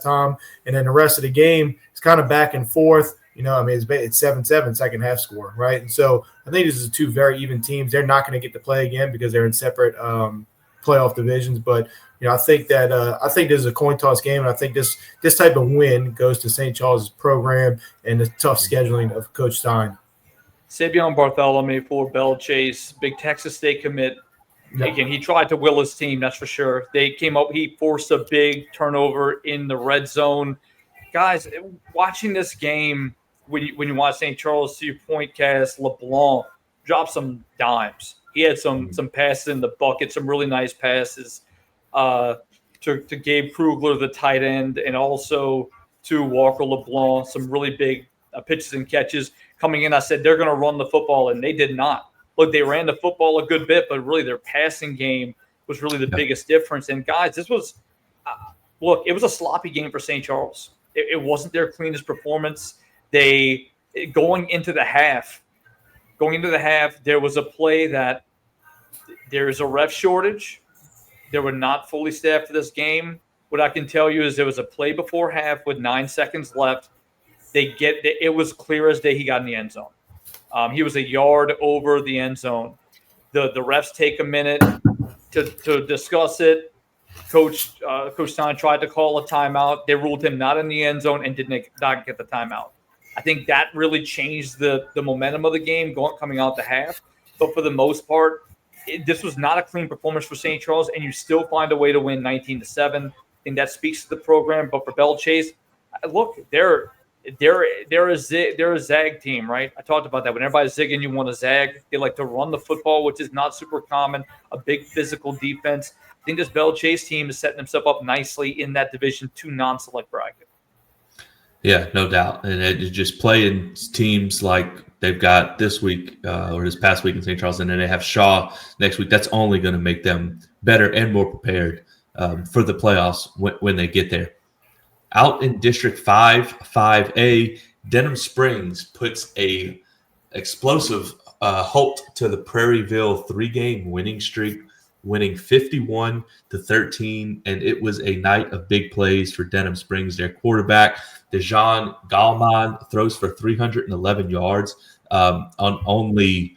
halftime, and then the rest of the game is kind of back and forth. It's 7-7 second half score, right? And so I think this is two very even teams. They're not going to get to play again because they're in separate playoff divisions. But I think that this is a coin toss game, and I think this type of win goes to St. Charles' program and the tough scheduling of Coach Stein. Savion Bartholomew for Belle Chase, big Texas State commit. Yep. Again, he tried to will his team, that's for sure. They came up, he forced a big turnover in the red zone. Guys, watching this game, when you watch St. Charles, to your point, Cass, LeBlanc dropped some dimes. He had some passes in the bucket, some really nice passes to Gabe Krugler, the tight end, and also to Walker LeBlanc, some really big pitches and catches. Coming in, I said they're going to run the football, and they did not. Look, they ran the football a good bit, but really their passing game was really the biggest difference. And, guys, this was it was a sloppy game for St. Charles. It wasn't their cleanest performance. Going into the half, there was a play that there's a ref shortage. They were not fully staffed for this game. What I can tell you is there was a play before half with 9 seconds left. It was clear as day he got in the end zone. He was a yard over the end zone. The refs take a minute to discuss it. Coach Stein tried to call a timeout. They ruled him not in the end zone and did not get the timeout. I think that really changed the momentum of the game coming out the half. But for the most part, this was not a clean performance for St. Charles, and you still find a way to win 19-7. I think that speaks to the program. But for Belle Chase, look, they're a zag team, right? I talked about that. When everybody's zigging, you want to zag. They like to run the football, which is not super common. A big physical defense. I think this Belle Chase team is setting themselves up nicely in that Division II non-select bracket. Yeah, no doubt. And it just playing teams like they've got this week or this past week in St. Charles, and then they have Shaw next week. That's only going to make them better and more prepared for the playoffs when they get there. Out in District 5A, Denham Springs puts a explosive halt to the Prairieville 3-game winning streak, winning 51-13, and it was a night of big plays for Denham Springs. Their quarterback, Dejan Galman, throws for 311 yards on only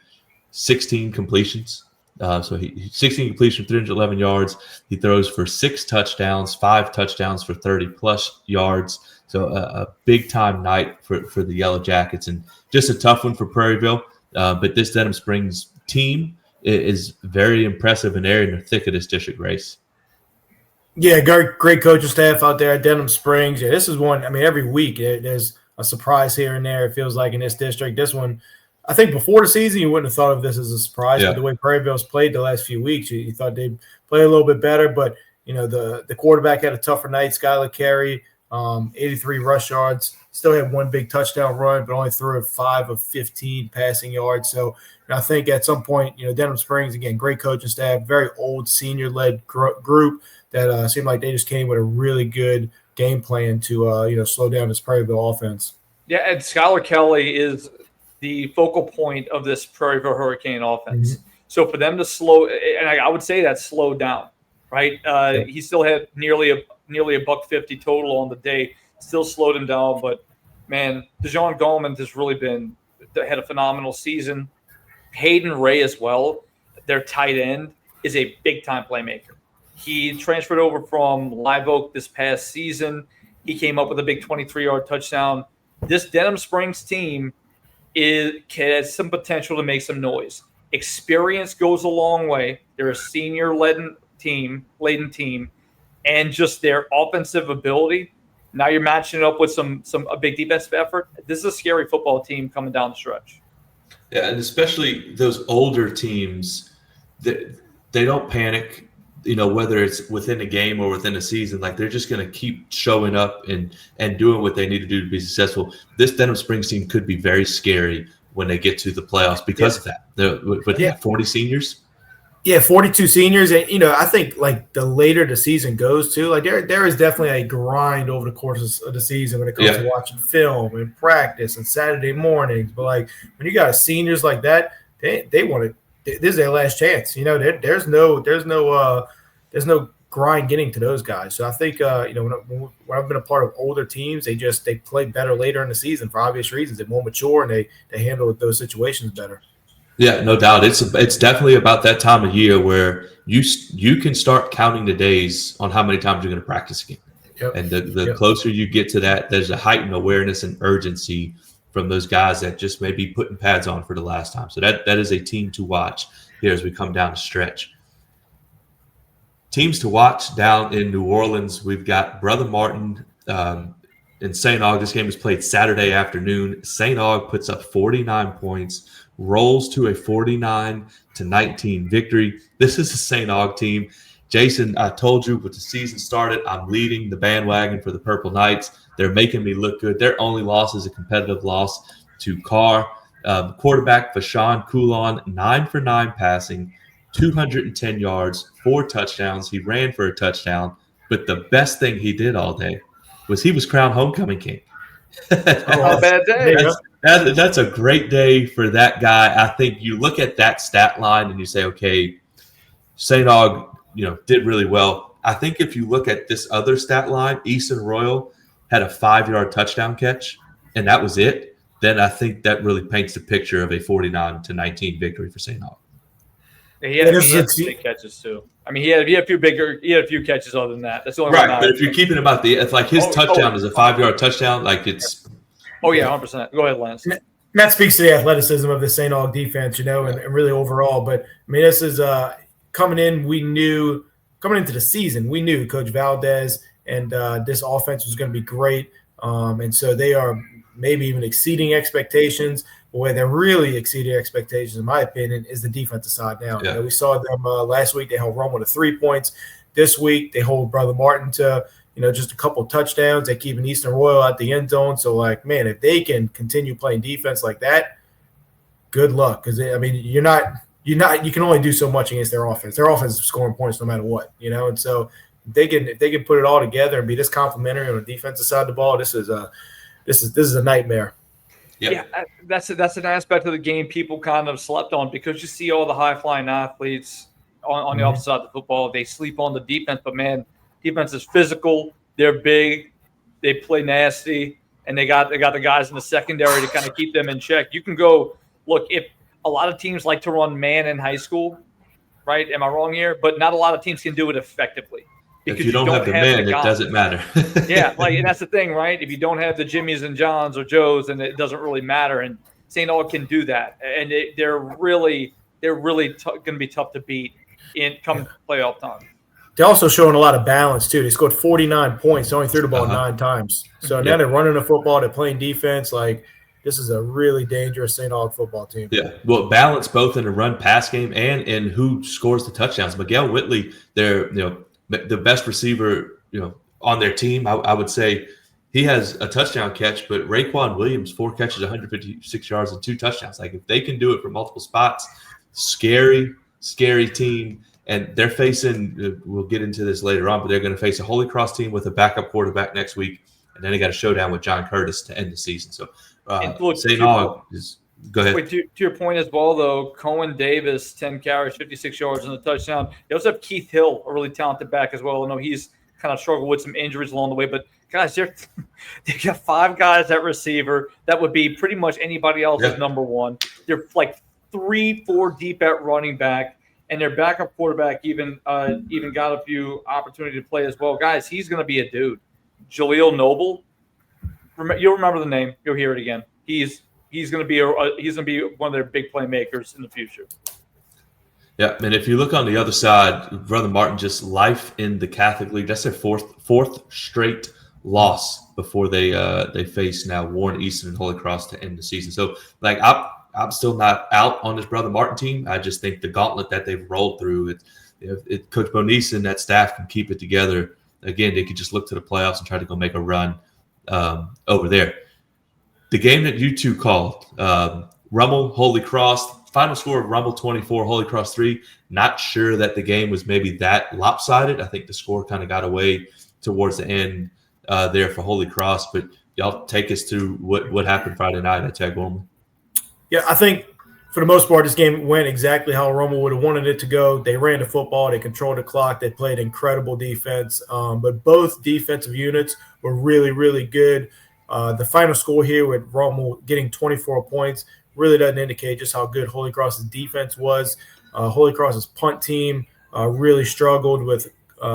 16 completions. So 16 completions, 311 yards. He throws for 6 touchdowns, 5 touchdowns for 30-plus yards. So a big-time night for the Yellow Jackets, and just a tough one for Prairieville. But this Denham Springs team is very impressive, and they're in the thick of this district race. Yeah, great coaching staff out there at Denham Springs. Yeah, this is one. I mean, every week there's a surprise here and there. It feels like in this district. This one, I think before the season, you wouldn't have thought of this as a surprise. Yeah. But the way Prairieville's played the last few weeks, you thought they'd play a little bit better. But the quarterback had a tougher night. Skylar Carey, 83 rush yards. Still had one big touchdown run, but only threw 5 of 15 passing yards. So I think at some point, Denham Springs, again, great coaching staff, very old senior-led group that seemed like they just came with a really good game plan to slow down this Prairieville offense. Yeah, and Skylar Kelly is the focal point of this Prairieville Hurricane offense. Mm-hmm. So for them to slow, and I would say that slowed down, right? He still had nearly a $150 total on the day, still slowed him down. But man, DeJon Goldman has really had a phenomenal season. Hayden Ray as well, their tight end, is a big time playmaker. He transferred over from Live Oak this past season. He came up with a big 23-yard touchdown. This Denham Springs team has some potential to make some noise. Experience goes a long way. They're a senior-laden team, and just their offensive ability. Now you're matching it up with a big defensive effort. This is a scary football team coming down the stretch. Yeah, and especially those older teams, they don't panic. Whether it's within a game or within a season, like they're just going to keep showing up and doing what they need to do to be successful. This Denham Springs team could be very scary when they get to the playoffs because of that. 40 seniors. Yeah, 42 seniors, and I think like the later the season goes too, like there is definitely a grind over the course of the season when it comes to watching film and practice and Saturday mornings. But like when you got seniors like that, they want to. This is their last chance. There's no grind getting to those guys. So I think when I've been a part of older teams, they play better later in the season for obvious reasons. They're more mature and they handle those situations better. Yeah, no doubt. It's definitely about that time of year where you can start counting the days on how many times you're going to practice again. Yep. And the closer you get to that, there's a heightened awareness and urgency from those guys that just may be putting pads on for the last time. So that is a team to watch here as we come down the stretch. Teams to watch down in New Orleans, we've got Brother Martin in St. Aug. This game is played Saturday afternoon. St. Aug puts up 49 points, rolls to a 49-19 victory. This is a St. Aug team. Jason, I told you when the season started, I'm leading the bandwagon for the Purple Knights. They're making me look good. Their only loss is a competitive loss to Carr. Quarterback Vashawn Coulon, 9 for 9 passing, 210 yards, 4 touchdowns. He ran for a touchdown. But the best thing he did all day was he was crowned homecoming king. A bad day. That's a great day for that guy. I think you look at that stat line and you say, okay, St. Aug, did really well. I think if you look at this other stat line, Easton Royal had a 5-yard touchdown catch, and that was it. Then I think that really paints the picture of a 49-19 victory for St. Aug. Yeah, he had some big catches too. I mean, he had a few catches other than that. That's the only right. But if you're keeping about it's like his touchdown is a 5-yard touchdown, like it's. Oh yeah, 100%. Go ahead, Lance. And that speaks to the athleticism of the St. Aug defense, and really overall. But I mean, this is coming into the season, we knew Coach Valdez and this offense was going to be great. And so they are maybe even exceeding expectations. But where they're really exceeding expectations, in my opinion, is the defensive side now. Yeah. We saw them last week. They held Roma to 3 points. This week, they hold Brother Martin to just a couple of touchdowns. They keep an Eastern Royal at the end zone. So, man, if they can continue playing defense like that, good luck. Because, you can only do so much against their offense. Their offense is scoring points no matter what, And so if they can put it all together and be this complimentary on the defensive side of the ball, this is a nightmare. Yep. Yeah, that's an aspect of the game people kind of slept on because you see all the high-flying athletes on the opposite side of the football. They sleep on the defense, but, man, defense is physical. They're big. They play nasty, and they got the guys in the secondary to kind of keep them in check. You can go – look, if a lot of teams like to run man in high school, right? Am I wrong here? But not a lot of teams can do it effectively. Because if you don't have the men, it doesn't matter. Yeah, and that's the thing, right? If you don't have the Jimmys and Johns or Joes, then it doesn't really matter. And St. Aug can do that. And they're really they're really going to be tough to beat in come playoff time. They're also showing a lot of balance, too. They scored 49 points. They only threw the ball 9 times. So now they're running the football. They're playing defense. Like, this is a really dangerous St. Aug football team. Yeah, well, balance both in the run-pass game and in who scores the touchdowns. Miguel Whitley, they're the best receiver on their team. I would say he has a touchdown catch, but Raekwon Williams 4 catches, 156 yards, and 2 touchdowns. Like if they can do it from multiple spots, scary team. And they're facing. We'll get into this later on, but they're going to face a Holy Cross team with a backup quarterback next week, and then they got a showdown with John Curtis to end the season. So St. Aug is. Go ahead. Wait, to your point as well, though, Cohen Davis, 10 carries, 56 yards, and a touchdown. They also have Keith Hill, a really talented back as well. I know he's kind of struggled with some injuries along the way, but guys, they got 5 guys at receiver. That would be pretty much anybody else's number one. They're like 3-4 deep at running back, and their backup quarterback even got a few opportunity to play as well. Guys, he's going to be a dude. Jaleel Noble, you'll remember the name. You'll hear it again. He's going to be one of their big playmakers in the future. Yeah, and if you look on the other side, Brother Martin, just life in the Catholic League. That's their fourth straight loss before they face now Warren Easton and Holy Cross to end the season. So, like, I'm still not out on this Brother Martin team. I just think the gauntlet that they've rolled through, Coach Bonice and that staff can keep it together. Again, they could just look to the playoffs and try to go make a run over there. The game that you two called, Rummel, Holy Cross, final score of Rummel 24, Holy Cross 3. Not sure that the game was maybe that lopsided. I think the score kind of got away towards the end there for Holy Cross. But y'all take us through what happened Friday night at Tag Woman. Yeah, I think for the most part, this game went exactly how Rummel would have wanted it to go. They ran the football. They controlled the clock. They played incredible defense. But both defensive units were really, really good. The final score here with Rummel getting 24 points really doesn't indicate just how good Holy Cross's defense was. Holy Cross's punt team really struggled with in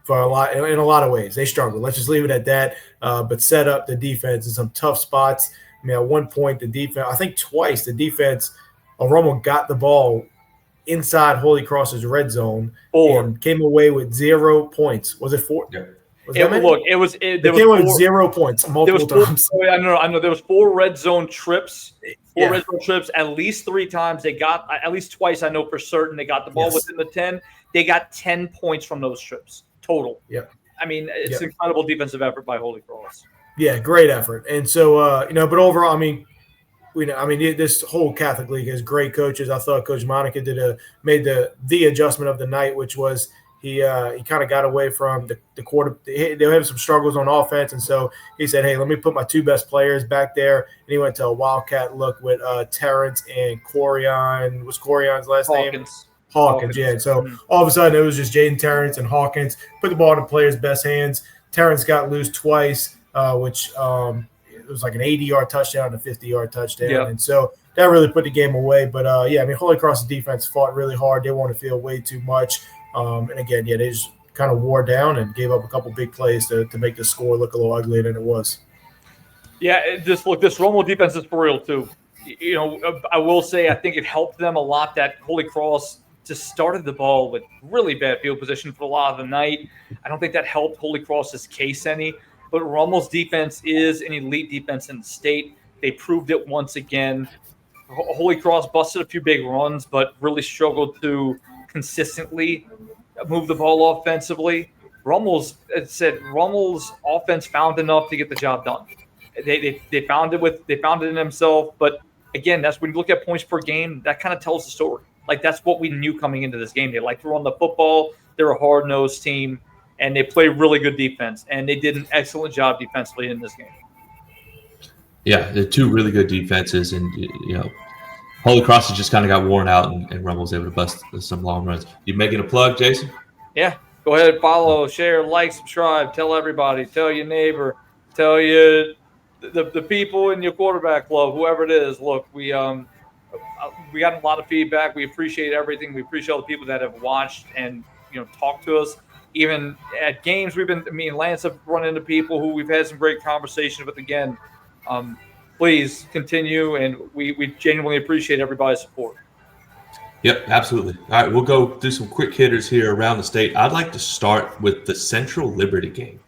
a lot of ways. They struggled. Let's just leave it at that. But set up the defense in some tough spots. I mean, at one point, the defense, I think twice, the defense, Rummel got the ball inside Holy Cross's red zone and came away with 0 points. Was it 4? Yeah. They came away with 0 points multiple times. I know. There was 4 red zone trips. Red zone trips at least 3 times. They got at least twice. I know for certain they got the ball within the 10. They got 10 points from those trips total. Yep. I mean, it's an incredible defensive effort by Holy Cross. Yeah, great effort. And so but overall, this whole Catholic League has great coaches. I thought Coach Monica made the adjustment of the night, which was he kind of got away from the quarter. They were having some struggles on offense, and so he said, "Hey, let me put my 2 best players back there." And he went to a wildcat look with Terrence and Corian. What's Corion's last name? Hawkins. Yeah. So all of a sudden, it was just Jaden Terrence and Hawkins put the ball in the players' best hands. Terrence got loose twice, which it was like an 80-yard touchdown and a 50-yard touchdown. Yep. And so that really put the game away. But, Holy Cross's defense fought really hard. They wanted to feel way too much. And again, they just kind of wore down and gave up a couple big plays to make the score look a little uglier than it was. Yeah, this Rummel defense is for real too. I will say I think it helped them a lot that Holy Cross just started the ball with really bad field position for a lot of the night. I don't think that helped Holy Cross's case any. But Rummel's defense is an elite defense in the state. They proved it once again. Holy Cross busted a few big runs, but really struggled to consistently move the ball offensively. Rummel's offense found enough to get the job done. They found it in themselves. But again, that's when you look at points per game, that kind of tells the story. Like that's what we knew coming into this game. They like to run the football. They're a hard-nosed team. And they play really good defense, and they did an excellent job defensively in this game. Yeah, they're 2 really good defenses, and Holy Cross has just kind of got worn out, and Rummel was able to bust some long runs. You making a plug, Jason? Yeah, go ahead, follow, share, like, subscribe, tell everybody, tell your neighbor, tell you the people in your quarterback club, whoever it is. Look, we got a lot of feedback. We appreciate everything. We appreciate all the people that have watched and talked to us. Even at games, Lance have run into people who we've had some great conversations with. Again, please continue, and we genuinely appreciate everybody's support. Yep, absolutely. All right, we'll go through some quick hitters here around the state. I'd like to start with the Central Liberty game.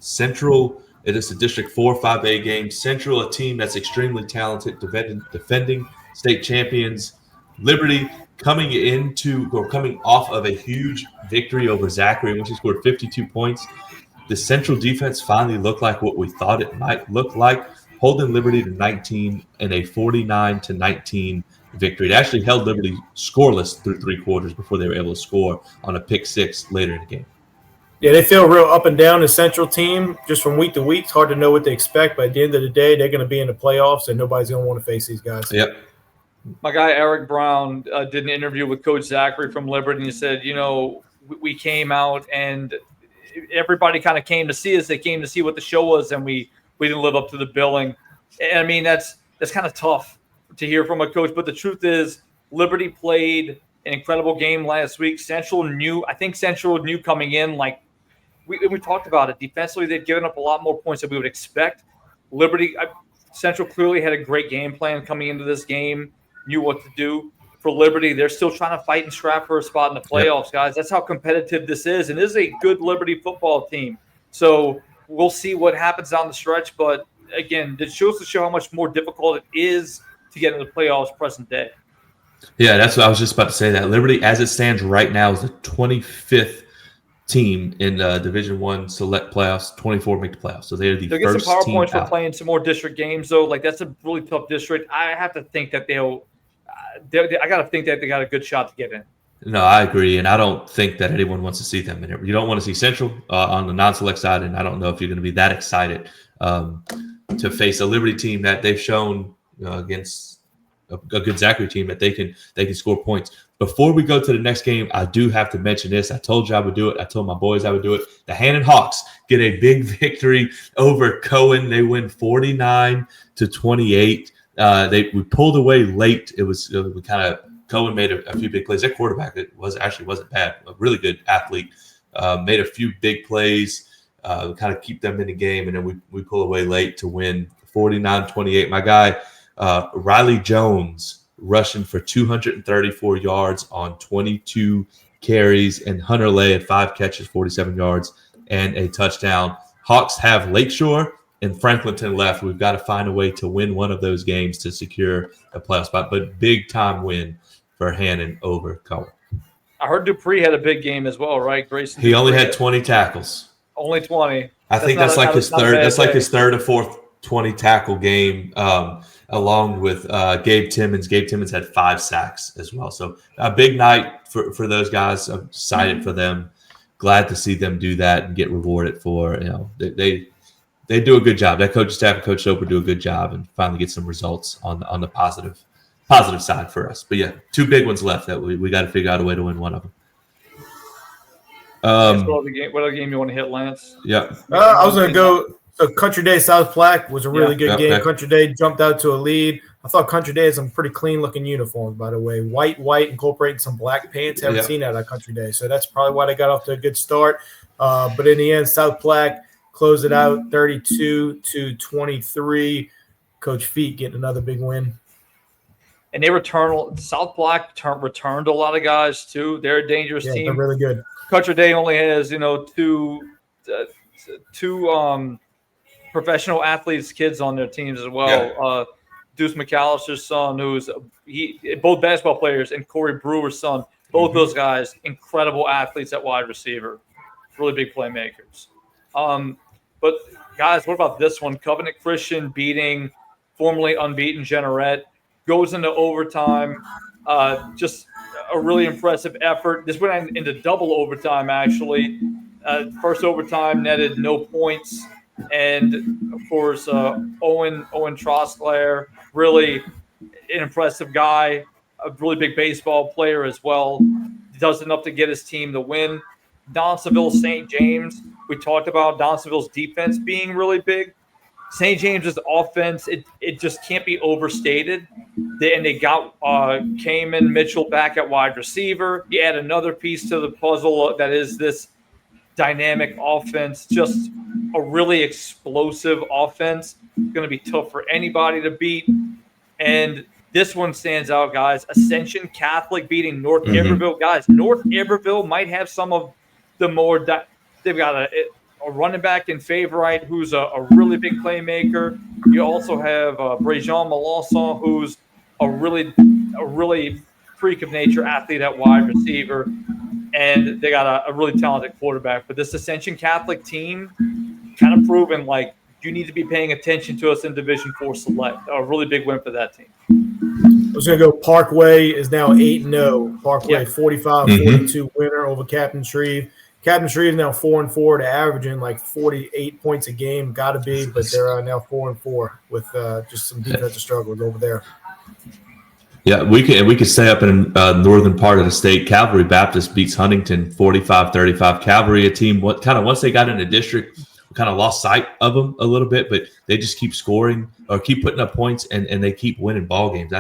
Central, it is a District 4 5A game. Central, a team that's extremely talented, defending state champions. Liberty coming off of a huge victory over Zachary, in which he scored 52 points. The Central defense finally looked like what we thought it might look like, holding Liberty to 19 in a 49-19 victory. It actually held Liberty scoreless through 3 quarters before they were able to score on a pick six later in the game. Yeah, they feel real up and down, the Central team, just from week to week. It's hard to know what they expect, but at the end of the day, they're going to be in the playoffs, and nobody's going to want to face these guys. Yep. My guy Eric Brown did an interview with Coach Zachary from Liberty, and he said, we came out and everybody kind of came to see us. They came to see what the show was, and we didn't live up to the billing. And I mean, that's kind of tough to hear from a coach, but the truth is Liberty played an incredible game last week. Central knew coming in, like we talked about it. Defensively, they'd given up a lot more points than we would expect. Central clearly had a great game plan coming into this game, knew what to do. For Liberty, they're still trying to fight and scrap for a spot in the playoffs, guys. That's how competitive this is, and this is a good Liberty football team. So we'll see what happens down the stretch, but again, it shows to show how much more difficult it is to get into the playoffs present day. Yeah, that's what I was just about to say. That Liberty, as it stands right now, is the 25th team in Division I select playoffs. 24 make the playoffs, so they'll get some power points for playing some more district games, though. Like, that's a really tough district. I have to think that I got to think that they got a good shot to get in. No, I agree, and I don't think that anyone wants to see them in it. You don't want to see Central on the non-select side, and I don't know if you're going to be that excited to face a Liberty team that they've shown against a good Zachary team that they can score points. Before we go to the next game, I do have to mention this. I told you I would do it. I told my boys I would do it. The Hannon Hawks get a big victory over Cohen. They win 49-28. We pulled away late. Cohen made a few big plays. Their quarterback wasn't bad. A really good athlete. Made a few big plays, kind of keep them in the game, and then we pull away late to win 49-28. My guy Riley Jones rushing for 234 yards on 22 carries, and Hunter Lay had 5 catches, 47 yards, and a touchdown. Hawks have Lakeshore and Franklinton left. We've got to find a way to win one of those games to secure a playoff spot, but big time win for Hannon over Cohen. I heard Dupree had a big game as well, right, Grayson? He only had 20 tackles. Only 20. I think that's like his third. That's like his third or fourth 20 tackle game, along with Gabe Timmons. Gabe Timmons had 5 sacks as well. So a big night for those guys. I'm excited for them. Glad to see them do that and get rewarded for, they do a good job. That coaching staff and Coach Soper do a good job and finally get some results on the positive side for us. But yeah, 2 big ones left that we got to figure out a way to win one of them. What other game you want to hit, Lance? Yeah. I was going to go. So Country Day South Plaque was a really good game. Okay. Country Day jumped out to a lead. I thought Country Day had some pretty clean-looking uniforms, by the way. White, incorporating some black pants. Haven't seen that at Country Day. So that's probably why they got off to a good start. But in the end, South Plaque closed it out 32-23. Coach Feet getting another big win. And South Plaque returned a lot of guys, too. They're a dangerous team. They're really good. Country Day only has, two professional athletes, kids on their teams as well. Yeah. Deuce McAllister's son, both basketball players, and Corey Brewer's son, both those guys, incredible athletes at wide receiver, really big playmakers. But guys, what about this one? Covenant Christian beating formerly unbeaten Jeanerette, goes into overtime. Just a really impressive effort. This went into double overtime, actually. First overtime netted no points. And, of course, Owen Trosclair, really an impressive guy, a really big baseball player as well. Does enough to get his team the win. Donaldsonville St. James, we talked about Donaldsonville's defense being really big. St. James's offense, it just can't be overstated. They got Cayman Mitchell back at wide receiver. You add another piece to the puzzle that is this dynamic offense, just a really explosive offense. Going to be tough for anybody to beat. And This one stands out, guys. Ascension Catholic beating North Iberville. Guys, North Iberville might have some of the more they've got a running back in Favorite who's a really big playmaker. You also have Brejean Melanson, who's a really freak of nature athlete at wide receiver. And they got a really talented quarterback. But this Ascension Catholic team kind of proven like you need to be paying attention to us in Division IV Select. A really big win for that team. I was going to go Parkway is now 8-0. Parkway 45-42 winner over Captain Shreve. Captain Shreve is now 4-4 to averaging like 48 points a game. Got to be, but they're now 4-4 with just some defensive struggles over there. Yeah, we could stay up in northern part of the state. Calvary Baptist beats Huntington 45-35. Calvary, a team once they got in the district, we kind of lost sight of them a little bit, but they just keep scoring or keep putting up points and they keep winning ball games.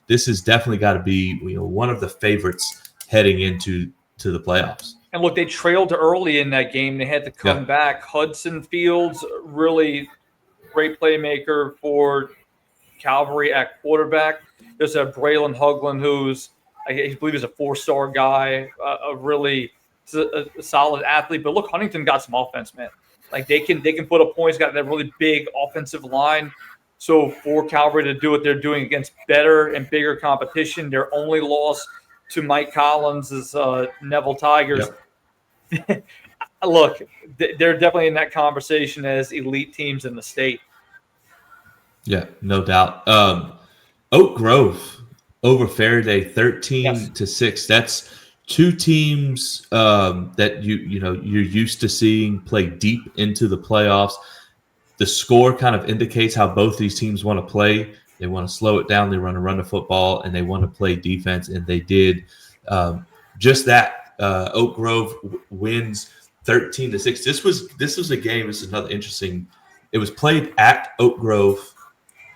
This has definitely got to be one of the favorites heading into the playoffs. And look, they trailed early in that game. They had to come back. Hudson Fields, really great playmaker for Calvary at quarterback. There's a Braylon Huglin, who's I believe is a 4-star guy, a really solid athlete. But look, Huntington got some offense, man. Like they can put up points. Got that really big offensive line. So for Calvary to do what they're doing against better and bigger competition, their only loss to Mike Collins is Neville Tigers. Yep. Look, they're definitely in that conversation as elite teams in the state. Yeah, no doubt. Oak Grove over Faraday 13-6. That's two teams that you're used to seeing play deep into the playoffs. The score kind of indicates how both these teams want to play. They want to slow it down. They want to run the football, and they want to play defense, and they did just that. Oak Grove wins 13-6. This was a game. This is another interesting. It was played at Oak Grove.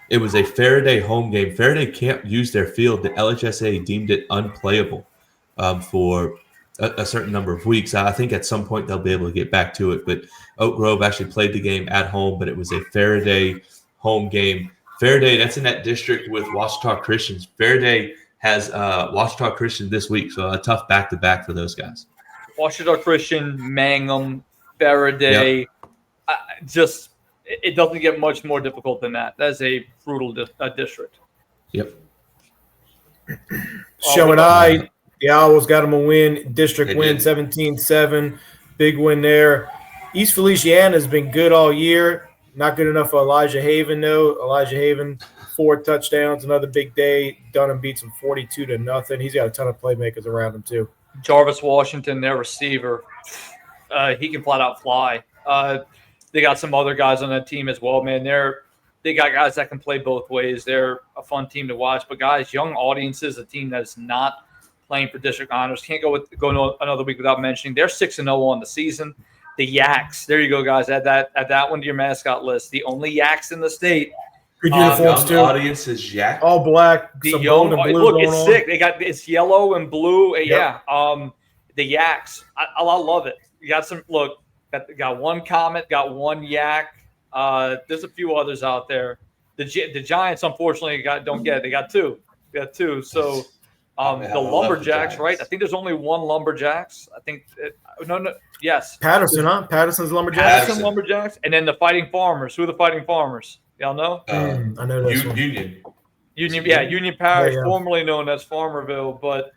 It was a Faraday home game. Faraday can't use their field. The LHSA deemed it unplayable for a certain number of weeks. I think at some point they'll be able to get back to it. But Oak Grove actually played the game at home, but it was a Faraday home game. Faraday, that's in that district with Washita Christians. Faraday has Washita Christian this week, so a tough back-to-back for those guys. Washita Christian, Mangum, Faraday, it doesn't get much more difficult than that. That's a brutal district. Yep. Showing the Owls got them a win. District win 17-7. Big win there. East Feliciana has been good all year. Not good enough for Elijah Haven, though. Elijah Haven, 4 touchdowns, another big day. Dunham beats him 42-0. He's got a ton of playmakers around him, too. Jarvis Washington, their receiver, he can flat out fly. They got some other guys on that team as well, man. They got guys that can play both ways. They're a fun team to watch. But, guys, young audiences, a team that's not playing for district honors, can't go another week without mentioning. They're 6-0 on the season. The Yaks, there you go, guys. Add that one to your mascot list. The only Yaks in the state. Good uniforms, too. Audience is Yak. All black. The young, and blue look, it's sick. It's yellow and blue. Yep. Yeah. The Yaks. I love it. You got some look. Got one Comet, got one Yak. There's a few others out there. The Giants, unfortunately, don't get it. They got two. So the Lumberjacks, right? I think there's only one Lumberjacks. I think yes. Patterson, huh? Patterson's Lumberjacks. Patterson Lumberjacks, and then the Fighting Farmers. Who are the Fighting Farmers? Y'all know? I know this one. Union. Union Parish, formerly known as Farmerville, but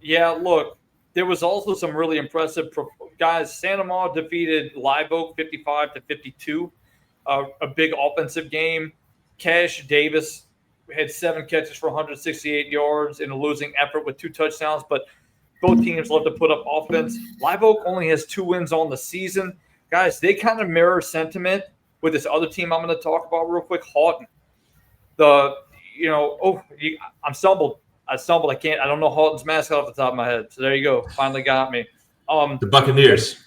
yeah. Look, there was also some really impressive guys. Santa Maria defeated Live Oak 55-52. A big offensive game. Cash Davis had 7 catches for 168 yards in a losing effort with 2 touchdowns, but both teams love to put up offense. Live Oak only has 2 wins on the season. Guys, they kind of mirror sentiment with this other team I'm going to talk about real quick, Houghton. I stumbled. I don't know Houghton's mascot off the top of my head. So there you go. Finally got me. The Buccaneers.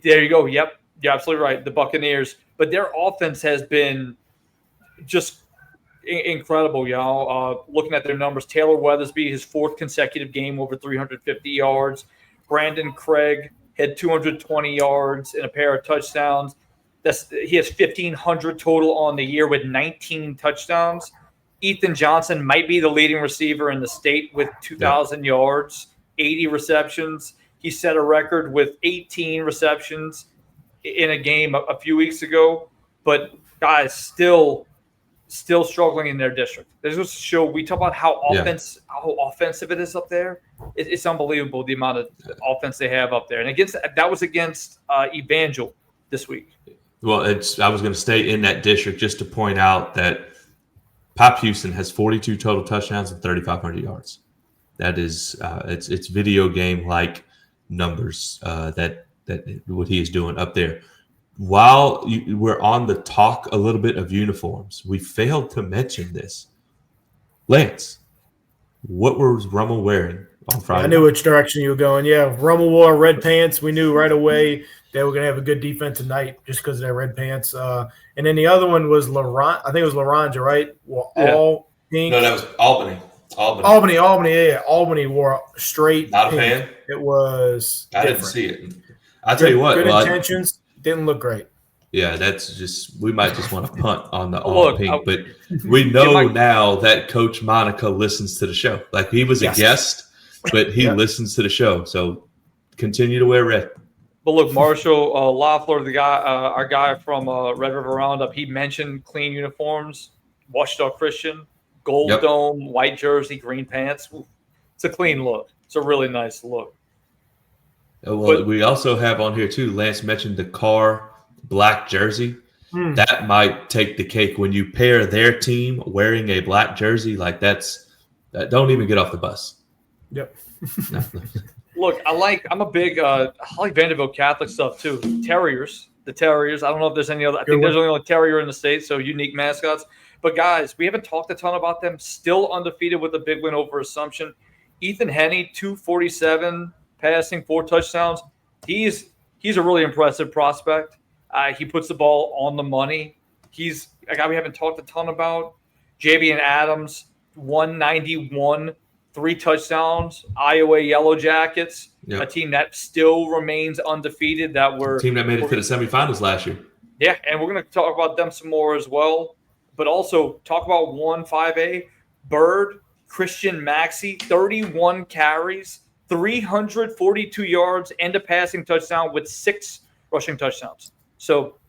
There you go. Yep. You're absolutely right. The Buccaneers. But their offense has been just incredible, y'all. Looking at their numbers, Taylor Weathersby, his 4th consecutive game over 350 yards. Brandon Craig had 220 yards and a pair of touchdowns. He has 1,500 total on the year with 19 touchdowns. Ethan Johnson might be the leading receiver in the state with 2,000 yards, 80 receptions. He set a record with 18 receptions in a game a few weeks ago. But guys, still struggling in their district. This was to show we talk about how offensive it is up there. It's unbelievable the amount of offense they have up there. And that was against Evangel this week. Well, I was going to stay in that district just to point out that Pop Houston has 42 total touchdowns and 3,500 yards. That is, it's video game like numbers that what he is doing up there. While we're on the talk a little bit of uniforms, we failed to mention this. Lance, what was Rummel wearing on Friday? I knew which direction you were going. Yeah, Rummel wore red pants. We knew right away they were going to have a good defensive night just because of their red pants. And then the other one was I think it was Laranja, right? Well, all pink. No, that was Albany. Yeah. Albany wore straight Not pink. a fan? It was I different. didn't see it. I'll tell you what. Good intentions. Didn't look great. Yeah, that's just – we might just want to punt on the Look, pink. But we know now that Coach Monica listens to the show. Like, he was a guest, but he listens to the show. So continue to wear red. But look, Marshall Loeffler, the guy, our guy from Red River Roundup, he mentioned clean uniforms, Washita Christian, gold dome, white jersey, green pants. Ooh, it's a clean look. It's a really nice look. Well, we also have on here too, Lance mentioned the Carr black jersey. That might take the cake when you pair their team wearing a black jersey. Like don't even get off the bus. Yep. No. Look, I'm a big I like Vanderbilt Catholic stuff too. The Terriers. I don't know if there's any other. I think there's only one Terrier in the state, so unique mascots. But guys, we haven't talked a ton about them. Still undefeated with a big win over Assumption. Ethan Henney, 247 passing, 4 touchdowns. He's a really impressive prospect. He puts the ball on the money. He's a guy we haven't talked a ton about. Javian Adams, 191, 3 touchdowns. Iowa Yellow Jackets, a team that still remains undefeated. Team that made it to the semifinals last year. Yeah, and we're going to talk about them some more as well. But also talk about 1-5A. Bird, Christian Maxey, 31 carries, 342 yards, and a passing touchdown with 6 rushing touchdowns. So,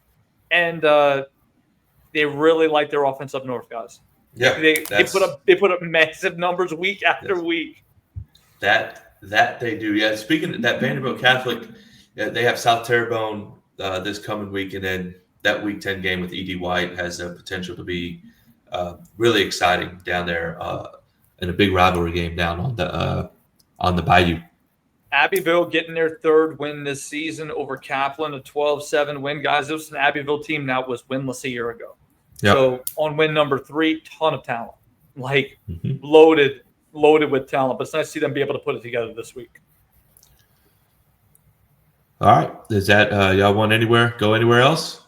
and they really like their offense up north, guys. Yeah, they put up massive numbers week after week. That they do. Yeah, speaking of that Vanderbilt Catholic, they have South Terrebonne this coming week, and then that Week 10 game with E.D. White has a potential to be really exciting down there in a big rivalry game down on the Bayou. Abbeville getting their 3rd win this season over Kaplan, a 12-7 win. Guys, this was an Abbeville team that was winless a year ago. Yep. So on win number 3, ton of talent. Like loaded with talent. But it's nice to see them be able to put it together this week. All right. Is that y'all want go anywhere else?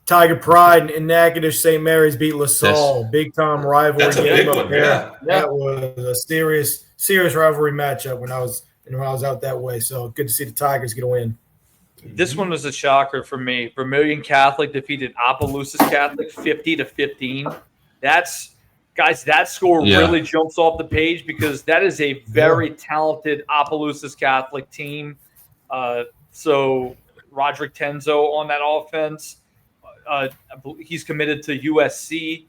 Tiger Pride in Natchitoches St. Mary's beat LaSalle. Big time rivalry. That's a big one. Yeah. That was a serious rivalry matchup when I was out that way. So good to see the Tigers get a win. This one was a shocker for me. Vermilion Catholic defeated Opelousas Catholic 50-15. That score really jumps off the page because that is a very talented Opelousas Catholic team. So Roderick Tenzo on that offense. He's committed to USC,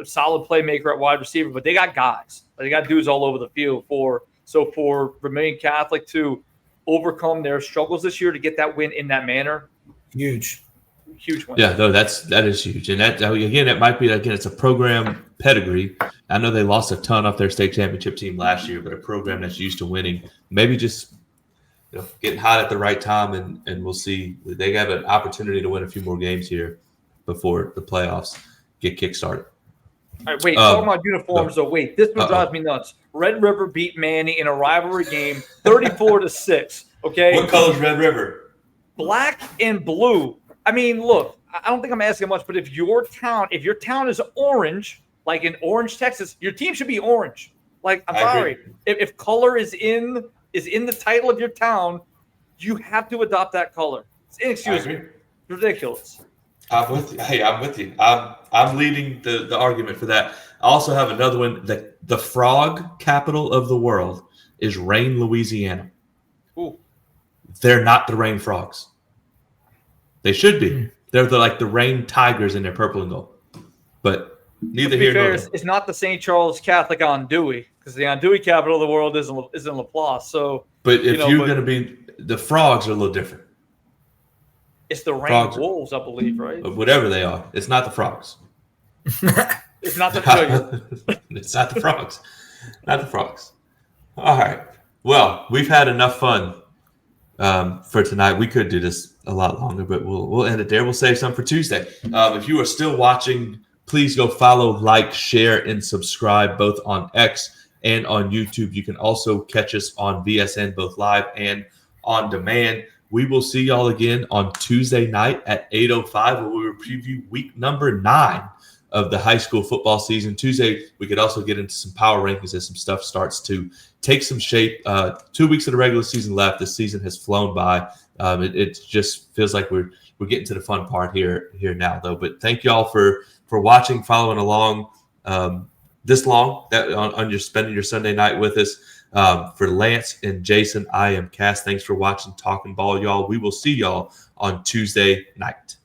a solid playmaker at wide receiver, but they got guys. They got dudes all over the field for Vermilion Catholic to overcome their struggles this year to get that win in that manner. Huge win. Yeah, no, that is huge. And that, again, it might be, it's a program pedigree. I know they lost a ton off their state championship team last year, but a program that's used to winning, maybe just getting hot at the right time, and we'll see. They have an opportunity to win a few more games here before the playoffs get kickstarted. All right, wait, talking about uniforms, though. Wait, this one drives me nuts. Red River beat Manny in a rivalry game 34-6. Okay. What color is Red River? Black and blue. I mean, look, I don't think I'm asking much, but if your town is orange, like in Orange, Texas, your team should be orange. Like, I'm sorry. If color is in the title of your town, you have to adopt that color. It's inexcusable. Ridiculous. I'm with you. Hey, I'm with you. I'm leading the argument for that. I also have another one. The frog capital of the world is Rain, Louisiana. Ooh. They're not the Rain Frogs. They should be. They're like the Rain Tigers in their purple and gold. But neither here nor there. It's not the St. Charles Catholic Andouille, because the Andouille capital of the world is in Laplace. So, but if you're going to be, the Frogs are a little different. It's the Rain Frogs Wolves, I believe, right? Whatever they are, it's not the Frogs. It's not the. It's not the Frogs. Not the Frogs. All right. Well, we've had enough fun for tonight. We could do this a lot longer, but we'll end it there. We'll save some for Tuesday. If you are still watching, please go follow, like, share, and subscribe both on X and on YouTube. You can also catch us on VSN, both live and on demand. We will see y'all again on Tuesday night at 8:05, where we will preview week number 9 of the high school football season. Tuesday, we could also get into some power rankings as some stuff starts to take some shape. 2 weeks of the regular season left. The season has flown by. It just feels like we're getting to the fun part here now, though. But thank y'all for watching, following along this long on your spending your Sunday night with us. For Lance and Jason, I am Cass. Thanks for watching Talking Ball, y'all. We will see y'all on Tuesday night.